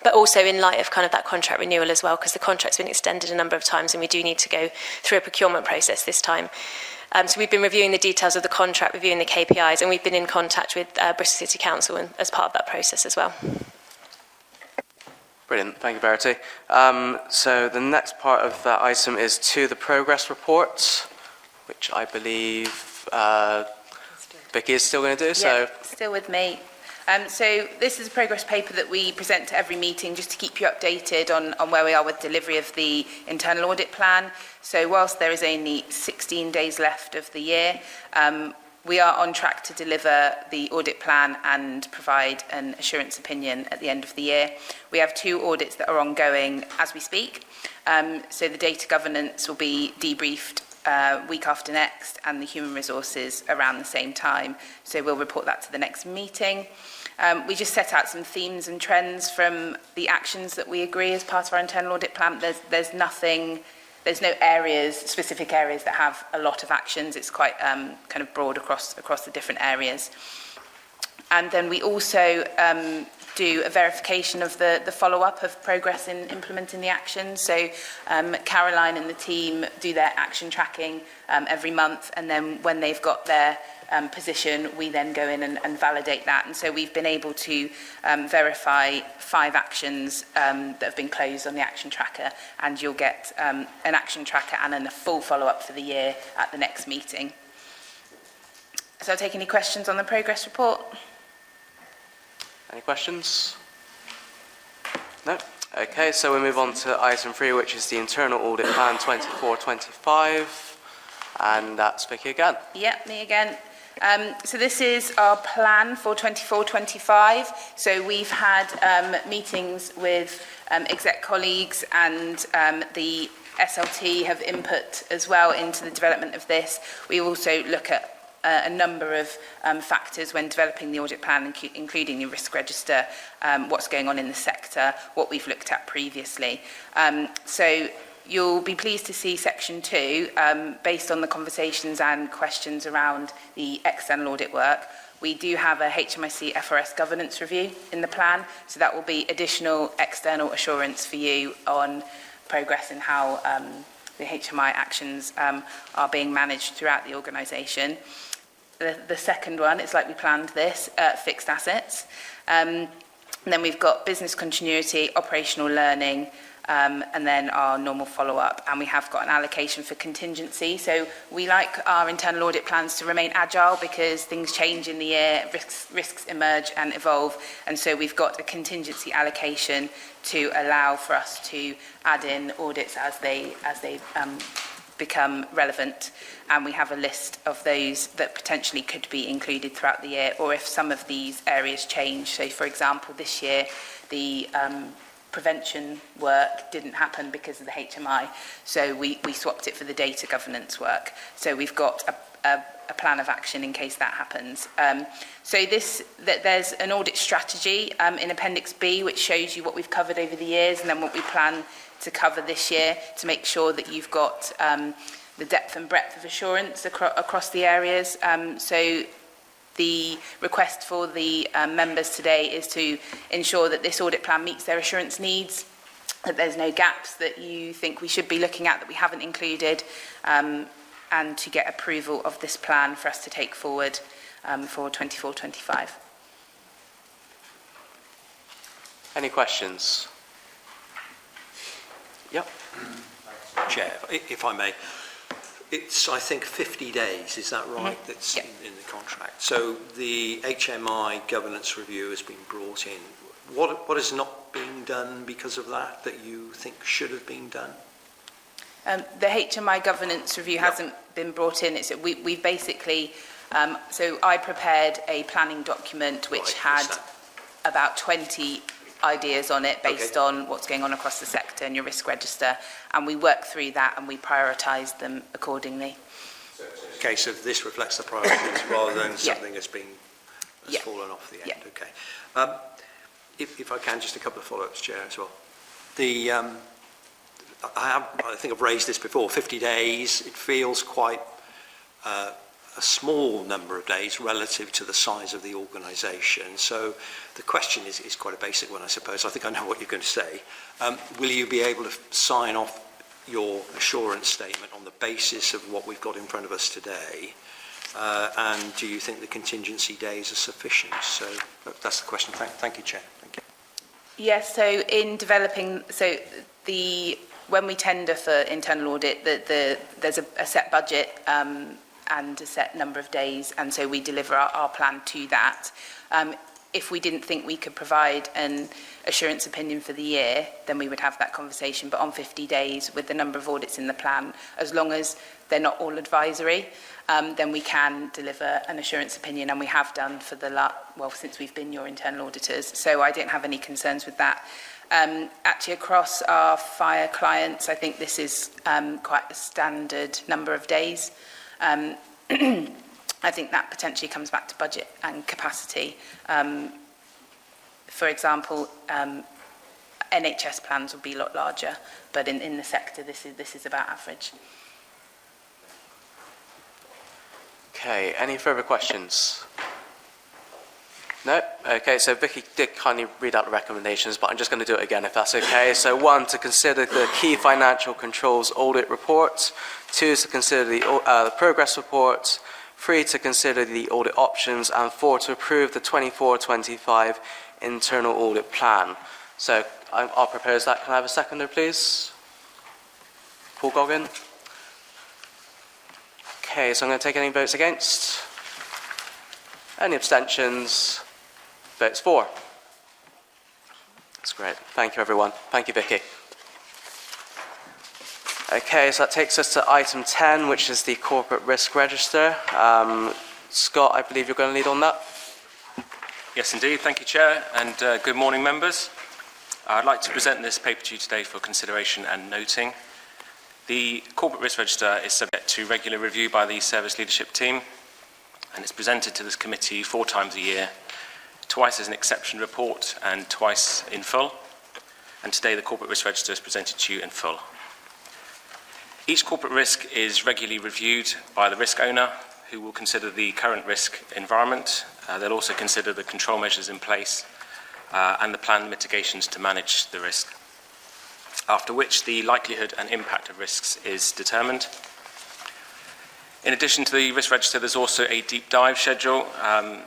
but also in light of kind of that contract renewal as well, because the contract's been extended a number of times and we do need to go through a procurement process this time. So we've been reviewing the details of the contract, reviewing the KPIs, and we've been in contact with Bristol City Council as part of that process as well. Brilliant, thank you, Verity. So the next part of that item is to the progress report, which I believe Vicky is still going to do. So still with me. So this is a progress paper that we present to every meeting just to keep you updated on where we are with delivery of the internal audit plan. So whilst there is only 16 days left of the year, we are on track to deliver the audit plan and provide an assurance opinion at the end of the year. We have 2 audits that are ongoing as we speak. So the data governance will be debriefed week after next, and the human resources around the same time. So we'll report that to the next meeting. We just set out some themes and trends from the actions that we agree as part of our internal audit plan. There's no areas, specific areas that have a lot of actions. It's quite kind of broad across the different areas. And then we also do a verification of the follow-up of progress in implementing the actions. So Caroline and the team do their action tracking every month, and then when they've got their position, we then go in and validate that. And so we've been able to verify 5 actions that have been closed on the action tracker, and you'll get an action tracker and then a full follow-up for the year at the next meeting. So I'll take any questions on the progress report. Any questions? No? Okay, so we move on to item 3, which is the internal audit plan 24-25, and that's Vicky again. Yeah, me again. So this is our plan for 24-25. So we've had meetings with exec colleagues, and the SLT have input as well into the development of this. We also look at a number of factors when developing the audit plan, including the risk register, what's going on in the sector, what we've looked at previously. So you'll be pleased to see section 2, based on the conversations and questions around the external audit work. We do have a HMIC FRS governance review in the plan, so that will be additional external assurance for you on progress and how the HMI actions are being managed throughout the organisation. The second one, it's like we planned this, fixed assets. And then we've got business continuity, operational learning, and then our normal follow-up. And we have got an allocation for contingency. So we like our internal audit plans to remain agile because things change in the year, risks emerge and evolve. And so we've got a contingency allocation to allow for us to add in audits as they become relevant, and we have a list of those that potentially could be included throughout the year, or if some of these areas change. So for example, this year the prevention work didn't happen because of the HMI, so we swapped it for the data governance work. So we've got a plan of action in case that happens. So there's an audit strategy in Appendix B, which shows you what we've covered over the years and then what we plan to cover this year, to make sure that you've got the depth and breadth of assurance across the areas. So the request for the members today is to ensure that this audit plan meets their assurance needs, that there's no gaps that you think we should be looking at that we haven't included, and to get approval of this plan for us to take forward for 24-25. Any questions? Yep. Chair, if I may, it's, I think, 50 days, is that right? Mm-hmm. That's in the contract. So the HMI governance review has been brought in. What is not being done because of that you think should have been done? The HMI governance review hasn't been brought in. We've basically So I prepared a planning document which had about 20 ideas on it based on what's going on across the sector and your risk register, and we worked through that and we prioritised them accordingly. So it's a case of this reflects the priorities rather than something that's fallen off the end. Okay. If I can, just a couple of follow-ups, Chair, as well. I think I've raised this before, 50 days, it feels quite a small number of days relative to the size of the organisation. So the question is quite a basic one, I suppose. I think I know what you're going to say. Will you be able to sign off your assurance statement on the basis of what we've got in front of us today? And do you think the contingency days are sufficient? So that's the question. Thank you, Chair. Thank you. Yes, so in developing, when we tender for internal audit, there's a set budget and a set number of days, and so we deliver our plan to that. If we didn't think we could provide an assurance opinion for the year, then we would have that conversation. But on 50 days, with the number of audits in the plan, as long as they're not all advisory, then we can deliver an assurance opinion, and we have done for since we've been your internal auditors. So I don't have any concerns with that. Actually, across our fire clients, I think this is quite a standard number of days. I think that potentially comes back to budget and capacity. For example, NHS plans will be a lot larger, but in the sector, this is about average. Okay, any further questions? No? Okay, so Vicky did kindly read out the recommendations, but I'm just going to do it again if that's okay. So 1, to consider the key financial controls audit report. 2 is to consider the progress report. 3, to consider the audit options. And 4, to approve the 24-25 internal audit plan. So I'll propose that. Can I have a seconder, please? Paul Goggin. Okay, so I'm going to take any votes against. Any abstentions? Votes for. That's great. Thank you, everyone. Thank you, Vicky. Okay, so that takes us to item 10, which is the corporate risk register. Scott, I believe you're going to lead on that. Yes, indeed. Thank you, Chair, and good morning, members. I'd like to present this paper to you today for consideration and noting. The corporate risk register is subject to regular review by the service leadership team, and it's presented to this committee 4 times a year, twice as an exception report and twice in full. And today the corporate risk register is presented to you in full. Each corporate risk is regularly reviewed by the risk owner, who will consider the current risk environment. They'll also consider the control measures in place and the planned mitigations to manage the risk. After which the likelihood and impact of risks is determined. In addition to the risk register, there's also a deep dive schedule,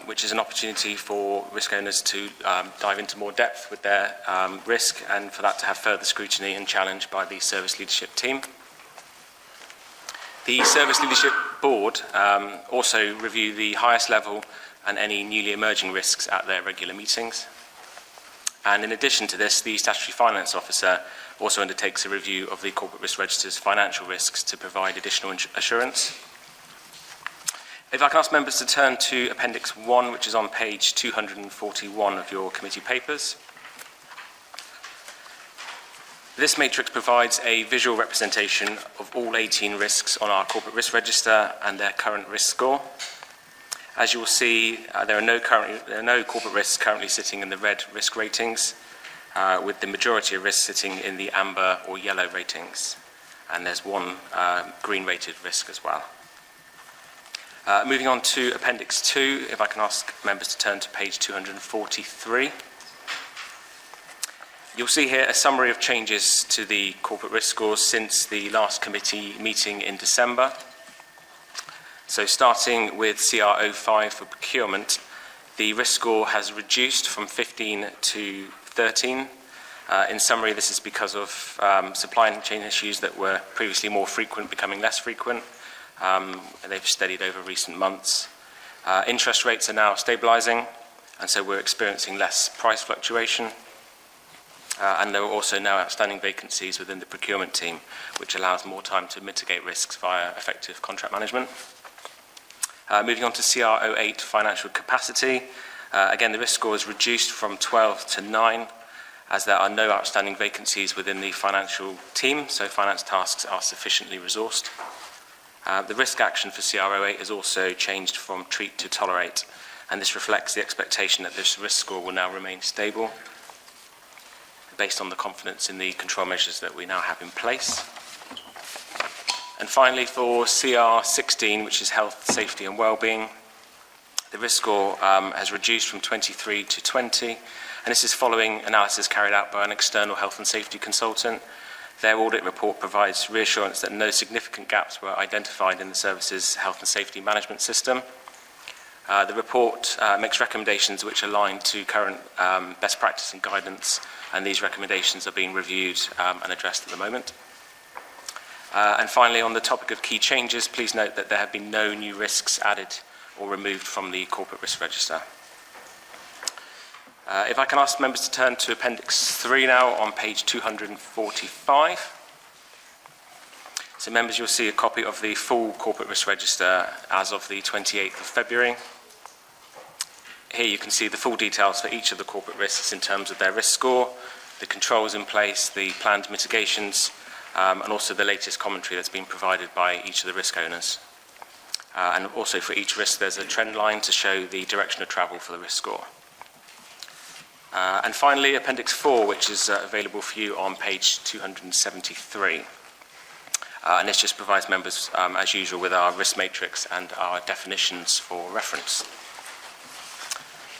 which is an opportunity for risk owners to dive into more depth with their risk, and for that to have further scrutiny and challenge by the service leadership team. The Service Leadership Board also review the highest level and any newly emerging risks at their regular meetings. And in addition to this, the Statutory Finance Officer also undertakes a review of the Corporate Risk Register's financial risks to provide additional assurance. If I can ask members to turn to Appendix 1, which is on page 241 of your committee papers. This matrix provides a visual representation of all 18 risks on our corporate risk register and their current risk score. As you will see, there are no corporate risks currently sitting in the red risk ratings, with the majority of risks sitting in the amber or yellow ratings. And there's one green rated risk as well. Moving on to Appendix 2, if I can ask members to turn to page 243. You'll see here a summary of changes to the corporate risk scores since the last committee meeting in December. So starting with CR05 for procurement, the risk score has reduced from 15 to 13. In summary, this is because of supply chain issues that were previously more frequent becoming less frequent. They've steadied over recent months. Interest rates are now stabilising, and so we're experiencing less price fluctuation. And there are also now outstanding vacancies within the procurement team, which allows more time to mitigate risks via effective contract management. Moving on to CR08 financial capacity. Again, the risk score is reduced from 12 to 9, as there are no outstanding vacancies within the financial team, so finance tasks are sufficiently resourced. The risk action for CR08 is also changed from treat to tolerate, and this reflects the expectation that this risk score will now remain stable, based on the confidence in the control measures that we now have in place. And finally, for CR16, which is health, safety and wellbeing, the risk score has reduced from 23 to 20, and this is following analysis carried out by an external health and safety consultant. Their audit report provides reassurance that no significant gaps were identified in the service's health and safety management system. The report makes recommendations which align to current best practice and guidance, and these recommendations are being reviewed and addressed at the moment. And finally, on the topic of key changes, please note that there have been no new risks added or removed from the corporate risk register. If I can ask members to turn to Appendix 3 now on page 245. So members, you'll see a copy of the full corporate risk register as of the 28th of February. Here you can see the full details for each of the corporate risks in terms of their risk score, the controls in place, the planned mitigations, and also the latest commentary that's been provided by each of the risk owners. And also for each risk there's a trend line to show the direction of travel for the risk score. And finally, Appendix 4, which is available for you on page 273. And this just provides members, as usual, with our risk matrix and our definitions for reference.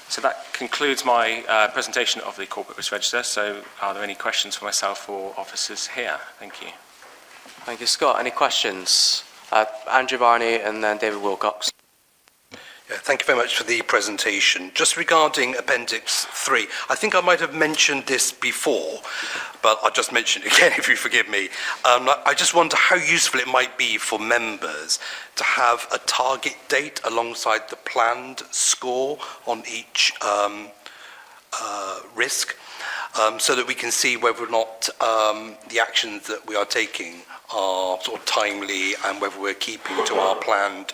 So that concludes my presentation of the corporate risk register. So are there any questions for myself or officers here? Thank you. Thank you, Scott. Any questions? Andrew Barney and then David Wilcox. Yeah, thank you very much for the presentation. Just regarding Appendix 3, I think I might have mentioned this before, but I'll just mention it again if you forgive me. I just wonder how useful it might be for members to have a target date alongside the planned score on each risk, so that we can see whether or not the actions that we are taking are sort of timely and whether we're keeping to our planned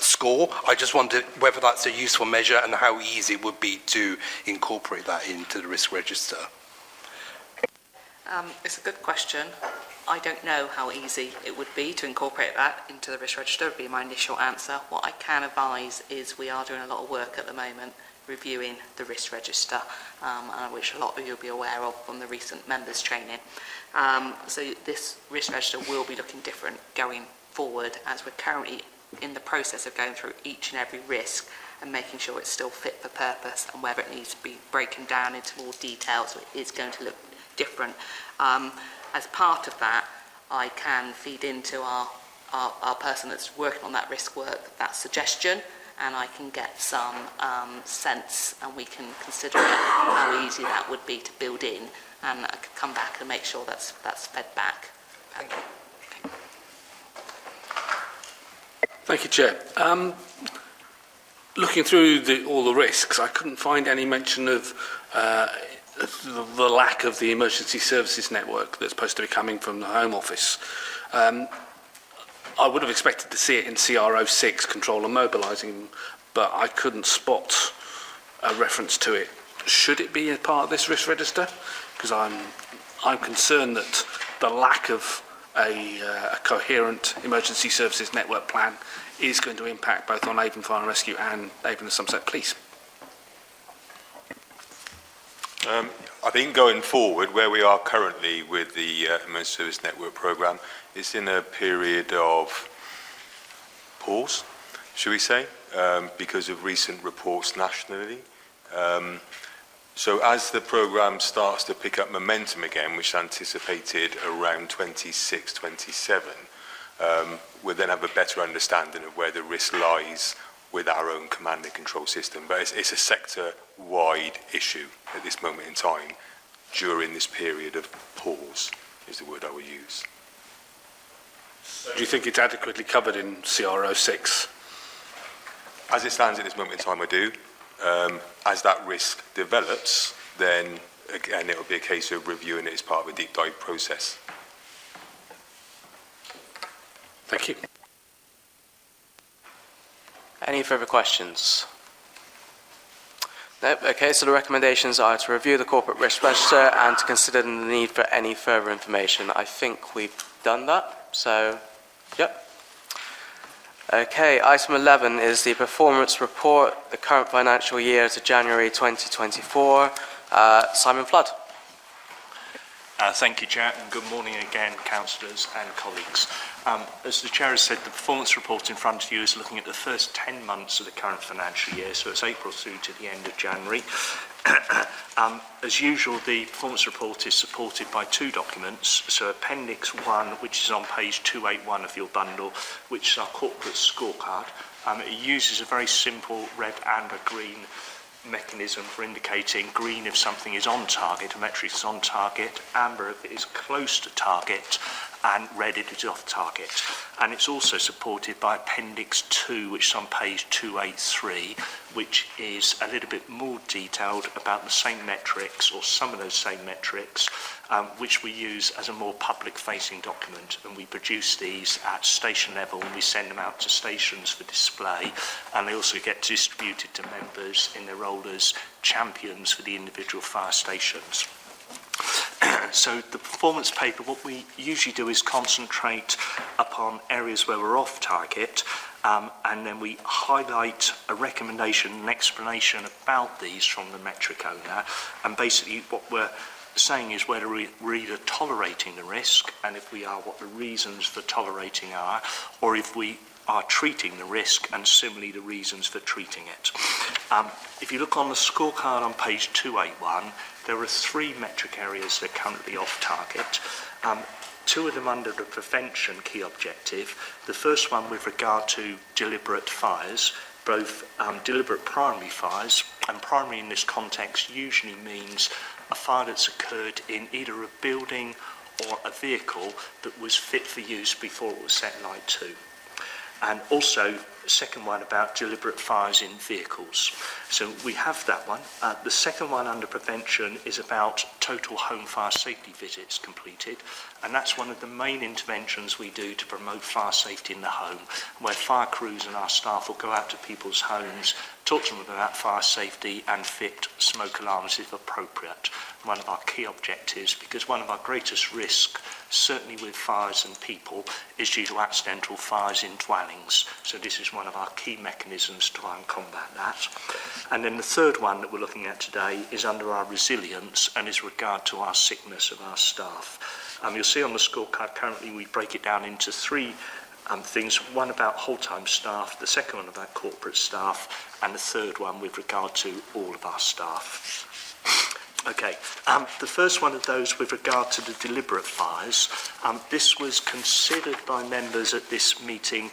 score. I just wonder whether that's a useful measure and how easy it would be to incorporate that into the risk register. It's a good question. I don't know how easy it would be to incorporate that into the risk register, would be my initial answer. What I can advise is we are doing a lot of work at the moment reviewing the risk register, which a lot of you will be aware of from the recent members training. So this risk register will be looking different going forward, as we're currently in the process of going through each and every risk and making sure it's still fit for purpose, and whether it needs to be broken down into more detail so it is going to look different. As part of that, I can feed into our person that's working on that risk work that suggestion, and I can get some sense, and we can consider how easy that would be to build in, and I could come back and make sure that's fed back. Thank you. Thank you, Chair. Looking through all the risks, I couldn't find any mention of the lack of the emergency services network that's supposed to be coming from the Home Office. I would have expected to see it in CR06, control and mobilising, but I couldn't spot a reference to it. Should it be a part of this risk register? Because I'm concerned that the lack of a coherent emergency services network plan is going to impact both on Avon Fire and Rescue and Avon and Somerset Police. I think going forward, where we are currently with the Emergency Service Network programme, it's in a period of pause, should we say, because of recent reports nationally. So as the programme starts to pick up momentum again, which is anticipated around 26, 27, we'll then have a better understanding of where the risk lies with our own command and control system. But it's a sector-wide issue at this moment in time during this period of pause, is the word I would use. Do you think it's adequately covered in CR06? As it stands at this moment in time, I do. As that risk develops, then again it will be a case of reviewing it as part of a deep dive process. Thank you. Any further questions? Nope. Okay, so the recommendations are to review the corporate risk register and to consider the need for any further information. I think we've done that, so, yep. Okay, item 11 is the performance report, the current financial year to January 2024. Simon Flood. Thank you, Chair, and good morning again, councillors and colleagues. As the Chair has said, the performance report in front of you is looking at the first 10 months of the current financial year, so it's April through to the end of January. As usual, the performance report is supported by two documents. So Appendix 1, which is on page 281 of your bundle, which is our corporate scorecard. It uses a very simple red, amber, green mechanism for indicating green if something is on target, a metric is on target, amber if it is close to target, and red if it is off target. And it's also supported by Appendix 2, which is on page 283, which is a little bit more detailed about the same metrics, or some of those same metrics, which we use as a more public-facing document. And we produce these at station level, and we send them out to stations for display, and they also get distributed to members in their role as champions for the individual fire stations. So the performance paper, what we usually do is concentrate upon areas where we're off target, and then we highlight a recommendation, an explanation about these from the metric owner. And basically what we're saying is whether we're either tolerating the risk, and if we are, what the reasons for tolerating are, or if we are treating the risk, and similarly the reasons for treating it. If you look on the scorecard on page 281, there are three metric areas that are currently off target. Two of them under the prevention key objective. The first one with regard to deliberate fires, both deliberate primary fires, and primary in this context usually means a fire that's occurred in either a building or a vehicle that was fit for use before it was set light to. And also, the second one about deliberate fires in vehicles. So we have that one. The second one under prevention is about total home fire safety visits completed. And that's one of the main interventions we do to promote fire safety in the home, where fire crews and our staff will go out to people's homes, talk to them about fire safety and fit smoke alarms if appropriate. One of our key objectives, because one of our greatest risks, certainly with fires and people, is due to accidental fires in dwellings. So this is one of our key mechanisms to try and combat that. And then the third one that we're looking at today is under our resilience and is regard to our sickness of our staff. You'll see on the scorecard currently we break it down into three things, one about whole-time staff, the second one about corporate staff, and the third one with regard to all of our staff. Okay, the first one of those with regard to the deliberate fires, this was considered by members at this meeting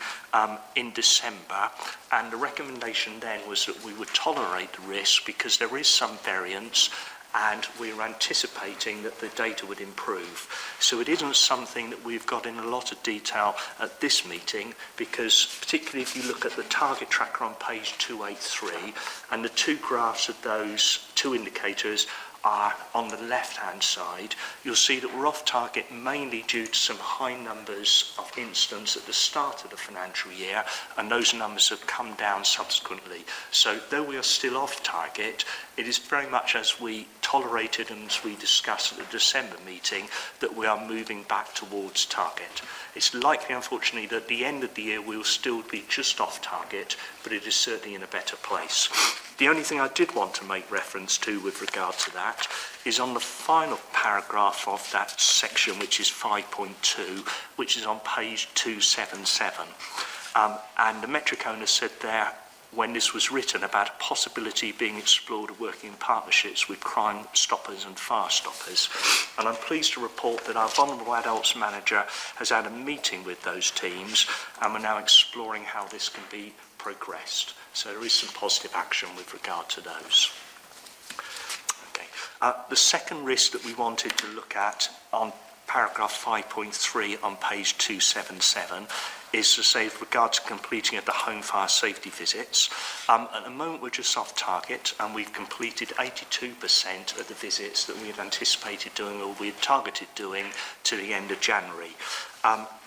in December, and the recommendation then was that we would tolerate the risk because there is some variance and we're anticipating that the data would improve. So it isn't something that we've got in a lot of detail at this meeting, because particularly if you look at the target tracker on page 283, and the two graphs of those two indicators are on the left-hand side, you'll see that we're off target mainly due to some high numbers of incidents at the start of the financial year, and those numbers have come down subsequently. So though we are still off target, it is very much as we tolerated and as we discussed at the December meeting that we are moving back towards target. It's likely, unfortunately, that at the end of the year we will still be just off target, but it is certainly in a better place. The only thing I did want to make reference to with regard to that is on the final paragraph of that section, which is 5.2, which is on page 277. And the metric owner said there, when this was written, about a possibility being explored of working in partnerships with Crime Stoppers and Fire Stoppers. And I'm pleased to report that our Vulnerable Adults Manager has had a meeting with those teams, and we're now exploring how this can be progressed. So there is some positive action with regard to those. Okay. The second risk that we wanted to look at on paragraph 5.3 on page 277 is to say with regard to completing of the home fire safety visits. At the moment we're just off target, and we've completed 82% of the visits that we had anticipated doing or we had targeted doing to the end of January.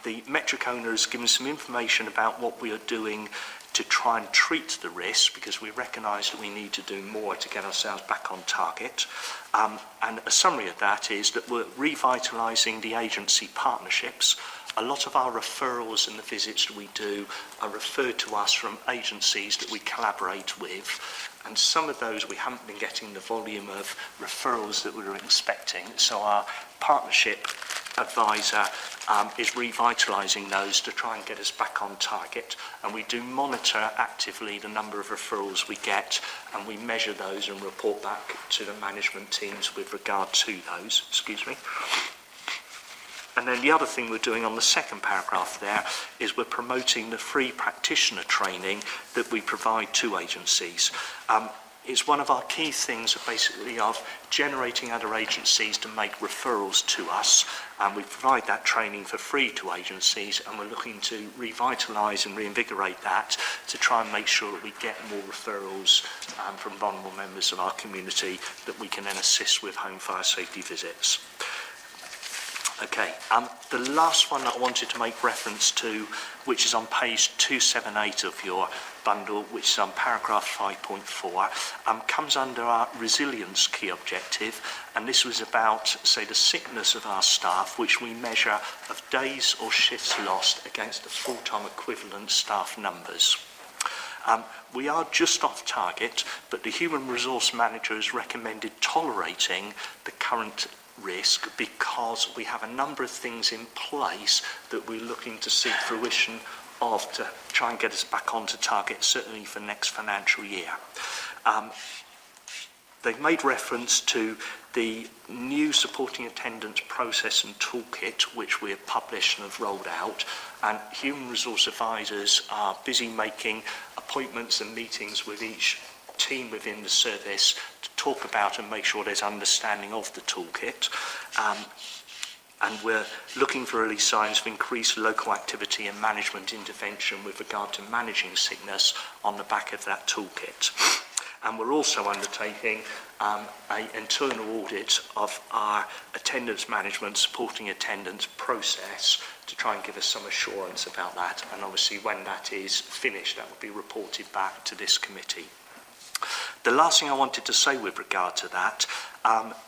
The metric owner has given some information about what we are doing to try and treat the risk, because we recognise that we need to do more to get ourselves back on target. And a summary of that is that we're revitalising the agency partnerships. A lot of our referrals and the visits that we do are referred to us from agencies that we collaborate with, and some of those we haven't been getting the volume of referrals that we were expecting. So our partnership advisor is revitalising those to try and get us back on target, and we do monitor actively the number of referrals we get, and we measure those and report back to the management teams with regard to those. Excuse me. And then the other thing we're doing on the second paragraph there is we're promoting the free practitioner training that we provide to agencies. It's one of our key things basically of generating other agencies to make referrals to us, and we provide that training for free to agencies, and we're looking to revitalise and reinvigorate that to try and make sure that we get more referrals from vulnerable members of our community that we can then assist with home fire safety visits. Okay, the last one that I wanted to make reference to, which is on page 278 of your bundle, which is on paragraph 5.4, comes under our resilience key objective, and this was about, say, the sickness of our staff, which we measure of days or shifts lost against the full-time equivalent staff numbers. We are just off target, but the human resource manager has recommended tolerating the current risk because we have a number of things in place that we're looking to see fruition of to try and get us back onto target, certainly for next financial year. They've made reference to the new supporting attendance process and toolkit, which we have published and have rolled out, and human resource advisors are busy making appointments and meetings with each team within the service to talk about and make sure there's understanding of the toolkit. And we're looking for early signs of increased local activity and management intervention with regard to managing sickness on the back of that toolkit. And we're also undertaking an internal audit of our attendance management, supporting attendance process to try and give us some assurance about that. And obviously when that is finished, that will be reported back to this committee. The last thing I wanted to say with regard to that,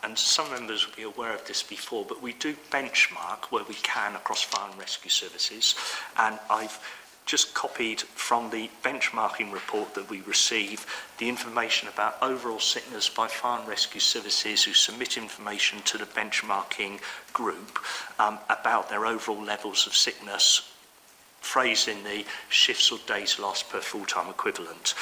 and some members will be aware of this before, but we do benchmark where we can across fire and rescue services, and I've just copied from the benchmarking report that we receive the information about overall sickness by fire and rescue services who submit information to the benchmarking group about their overall levels of sickness, phrased in the shifts or days lost per full-time equivalent.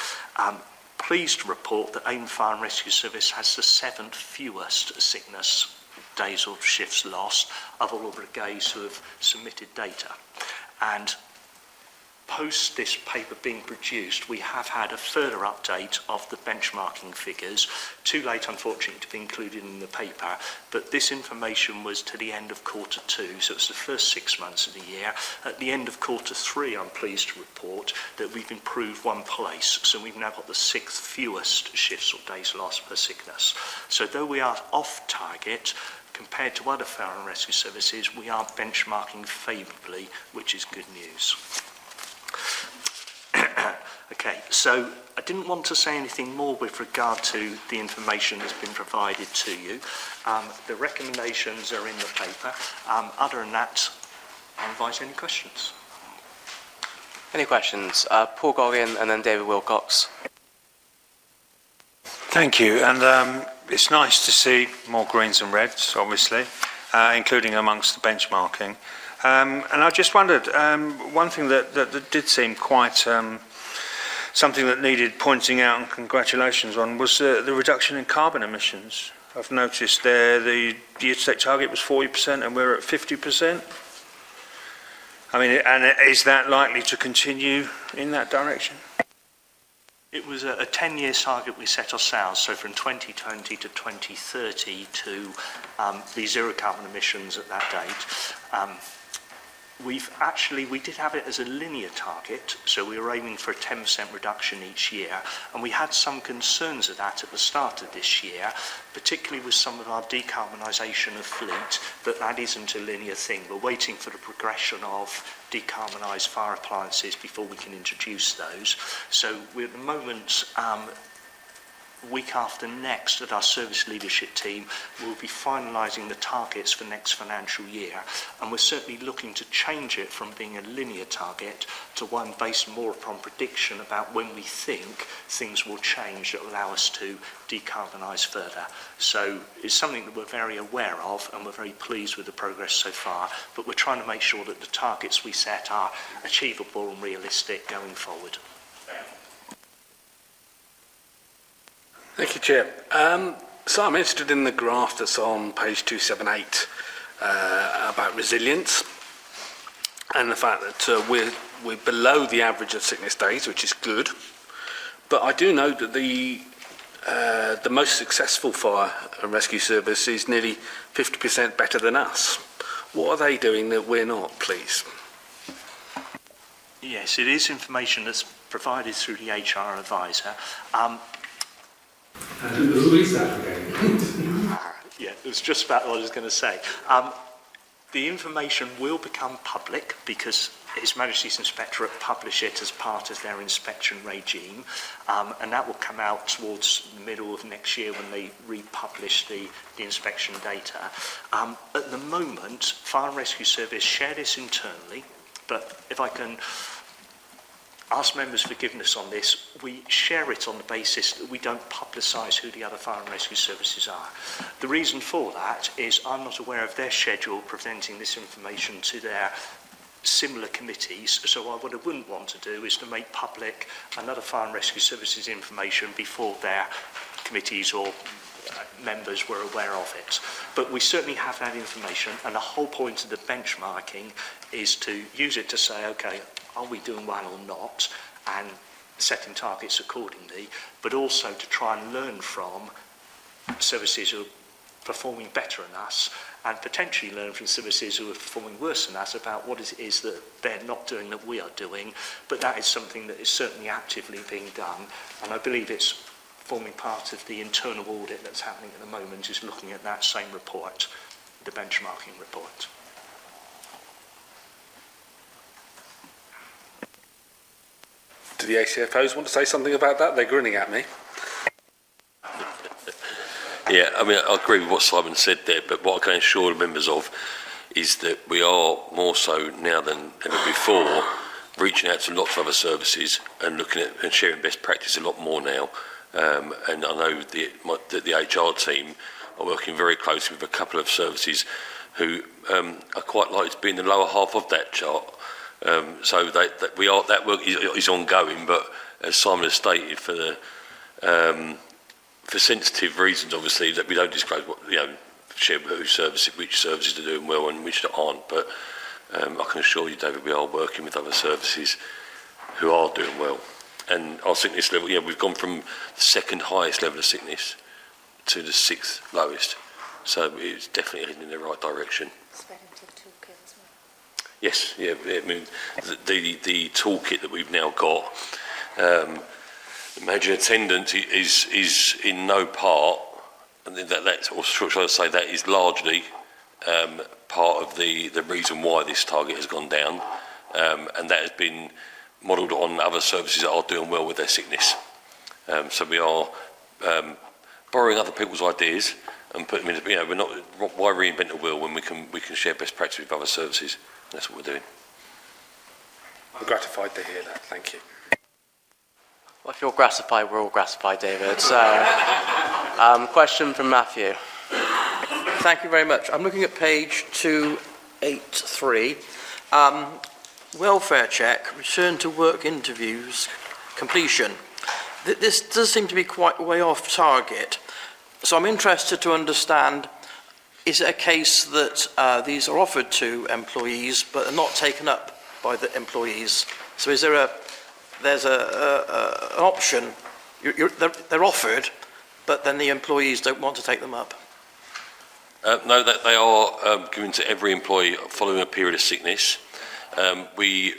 Pleased to report that Avon Fire and Rescue Service has the 7th fewest sickness days or shifts lost of all brigades who have submitted data. And post this paper being produced, we have had a further update of the benchmarking figures. Too late, unfortunately, to be included in the paper, but this information was to the end of quarter 2, so it's the first 6 months of the year. At the end of quarter 3, I'm pleased to report that we've improved 1 place, so we've now got the 6th fewest shifts or days lost per sickness. So though we are off target, compared to other fire and rescue services, we are benchmarking favourably, which is good news. Okay, so I didn't want to say anything more with regard to the information that's been provided to you. The recommendations are in the paper. Other than that, I invite any questions. Any questions? Paul Goggin and then David Wilcox. Thank you, and it's nice to see more greens and reds, obviously, including amongst the benchmarking. And I just wondered, one thing that did seem quite something that needed pointing out, and congratulations on, was the reduction in carbon emissions. I've noticed there the year-to-date target was 40% and we're at 50%. I mean, and is that likely to continue in that direction? It was a 10-year target we set ourselves, so from 2020 to 2030 to be zero carbon emissions at that date. we did have it as a linear target, so we were aiming for a 10% reduction each year, and we had some concerns of that at the start of this year, particularly with some of our decarbonisation of fleet, that isn't a linear thing. We're waiting for the progression of decarbonised fire appliances before we can introduce those. So we're at the moment, week after next at our service leadership team, we'll be finalising the targets for next financial year, and we're certainly looking to change it from being a linear target to one based more upon prediction about when we think things will change that will allow us to decarbonise further. So it's something that we're very aware of, and we're very pleased with the progress so far, but we're trying to make sure that the targets we set are achievable and realistic going forward. Thank you, Chair. So I'm interested in the graph that's on page 278 about resilience and the fact that we're below the average of sickness days, which is good. But I do know that the most successful fire and rescue service is nearly 50% better than us. What are they doing that we're not, please? Yes, it is information that's provided through the HR advisor. And who is that again? Yeah, it was just about what I was going to say. The information will become public because His Majesty's Inspectorate publish it as part of their inspection regime, and that will come out towards the middle of next year when they republish the inspection data. At the moment, Fire and Rescue Service share this internally, but if I can ask members' forgiveness on this, we share it on the basis that we don't publicise who the other fire and rescue services are. The reason for that is I'm not aware of their schedule presenting this information to their similar committees, so what I wouldn't want to do is to make public another fire and rescue services information before their committees or members were aware of it. But we certainly have that information, and the whole point of the benchmarking is to use it to say, okay, are we doing well or not, and setting targets accordingly, but also to try and learn from services who are performing better than us, and potentially learn from services who are performing worse than us about what it is that they're not doing that we are doing. But that is something that is certainly actively being done, and I believe it's forming part of the internal audit that's happening at the moment, is looking at that same report, the benchmarking report. Do the ACFOs want to say something about that? They're grinning at me. Yeah, I mean, I agree with what Simon said there, but what I can assure the members of is that we are more so now than ever before reaching out to lots of other services and looking at and sharing best practice a lot more now. And I know that the HR team are working very closely with a couple of services who are quite likely to be in the lower half of that chart. So that work is ongoing, but as Simon has stated, for sensitive reasons, obviously, that we don't disclose share which services are doing well and which aren't. But I can assure you, David, we are working with other services who are doing well. And our sickness level, we've gone from the second highest level of sickness to the sixth lowest. So it's definitely heading in the right direction. Yes, yeah. I mean, the toolkit that we've now got, major attendance is in no part, and or should I say that is largely part of the reason why this target has gone down, and that has been modelled on other services that are doing well with their sickness. So we are borrowing other people's ideas and putting them in. We're not. Why reinvent the wheel when we can share best practice with other services? That's what we're doing. I'm gratified to hear that. Thank you. Well, if you're gratified, we're all gratified, David. So, question from Matthew. Thank you very much. I'm looking at page 283. Welfare check, return to work interviews, completion. This does seem to be quite way off target. So I'm interested to understand, is it a case that these are offered to employees but are not taken up by the employees? So is there there's an option, they're offered, but then the employees don't want to take them up? No, that they are given to every employee following a period of sickness. We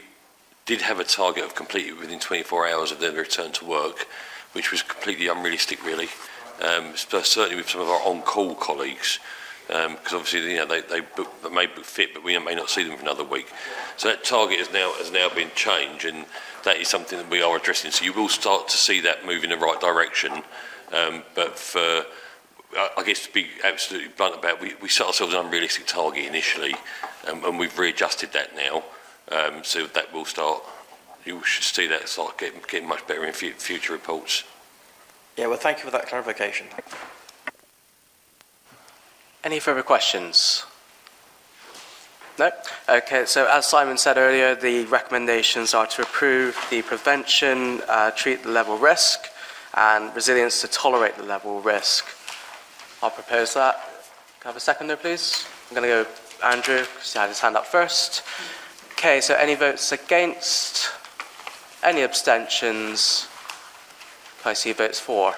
did have a target of completing it within 24 hours of their return to work, which was completely unrealistic, really. Certainly with some of our on-call colleagues, because obviously they may book fit, but we may not see them for another week. So that target has now been changed, and that is something that we are addressing. So you will start to see that move in the right direction. But for, I guess to be absolutely blunt about it, we set ourselves an unrealistic target initially, and we've readjusted that now. So that will start. You should see that start getting much better in future reports. Yeah, well, thank you for that clarification. Any further questions? No? Okay, so as Simon said earlier, the recommendations are to approve the prevention, treat the level risk, and resilience to tolerate the level risk. I'll propose that. Can I have a seconder, please? I'm going to go Andrew, because he had his hand up first. Okay, so any votes against? Any abstentions? Can I see votes for?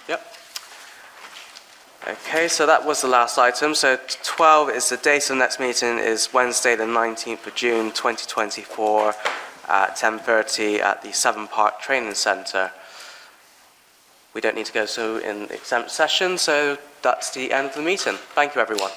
Yep. Okay, so that was the last item. So 12 is the date of the next meeting is Wednesday the 19th of June 2024 at 10:30 at the Seven Park Training Centre. We don't need to go so in the exempt session, so that's the end of the meeting. Thank you, everyone.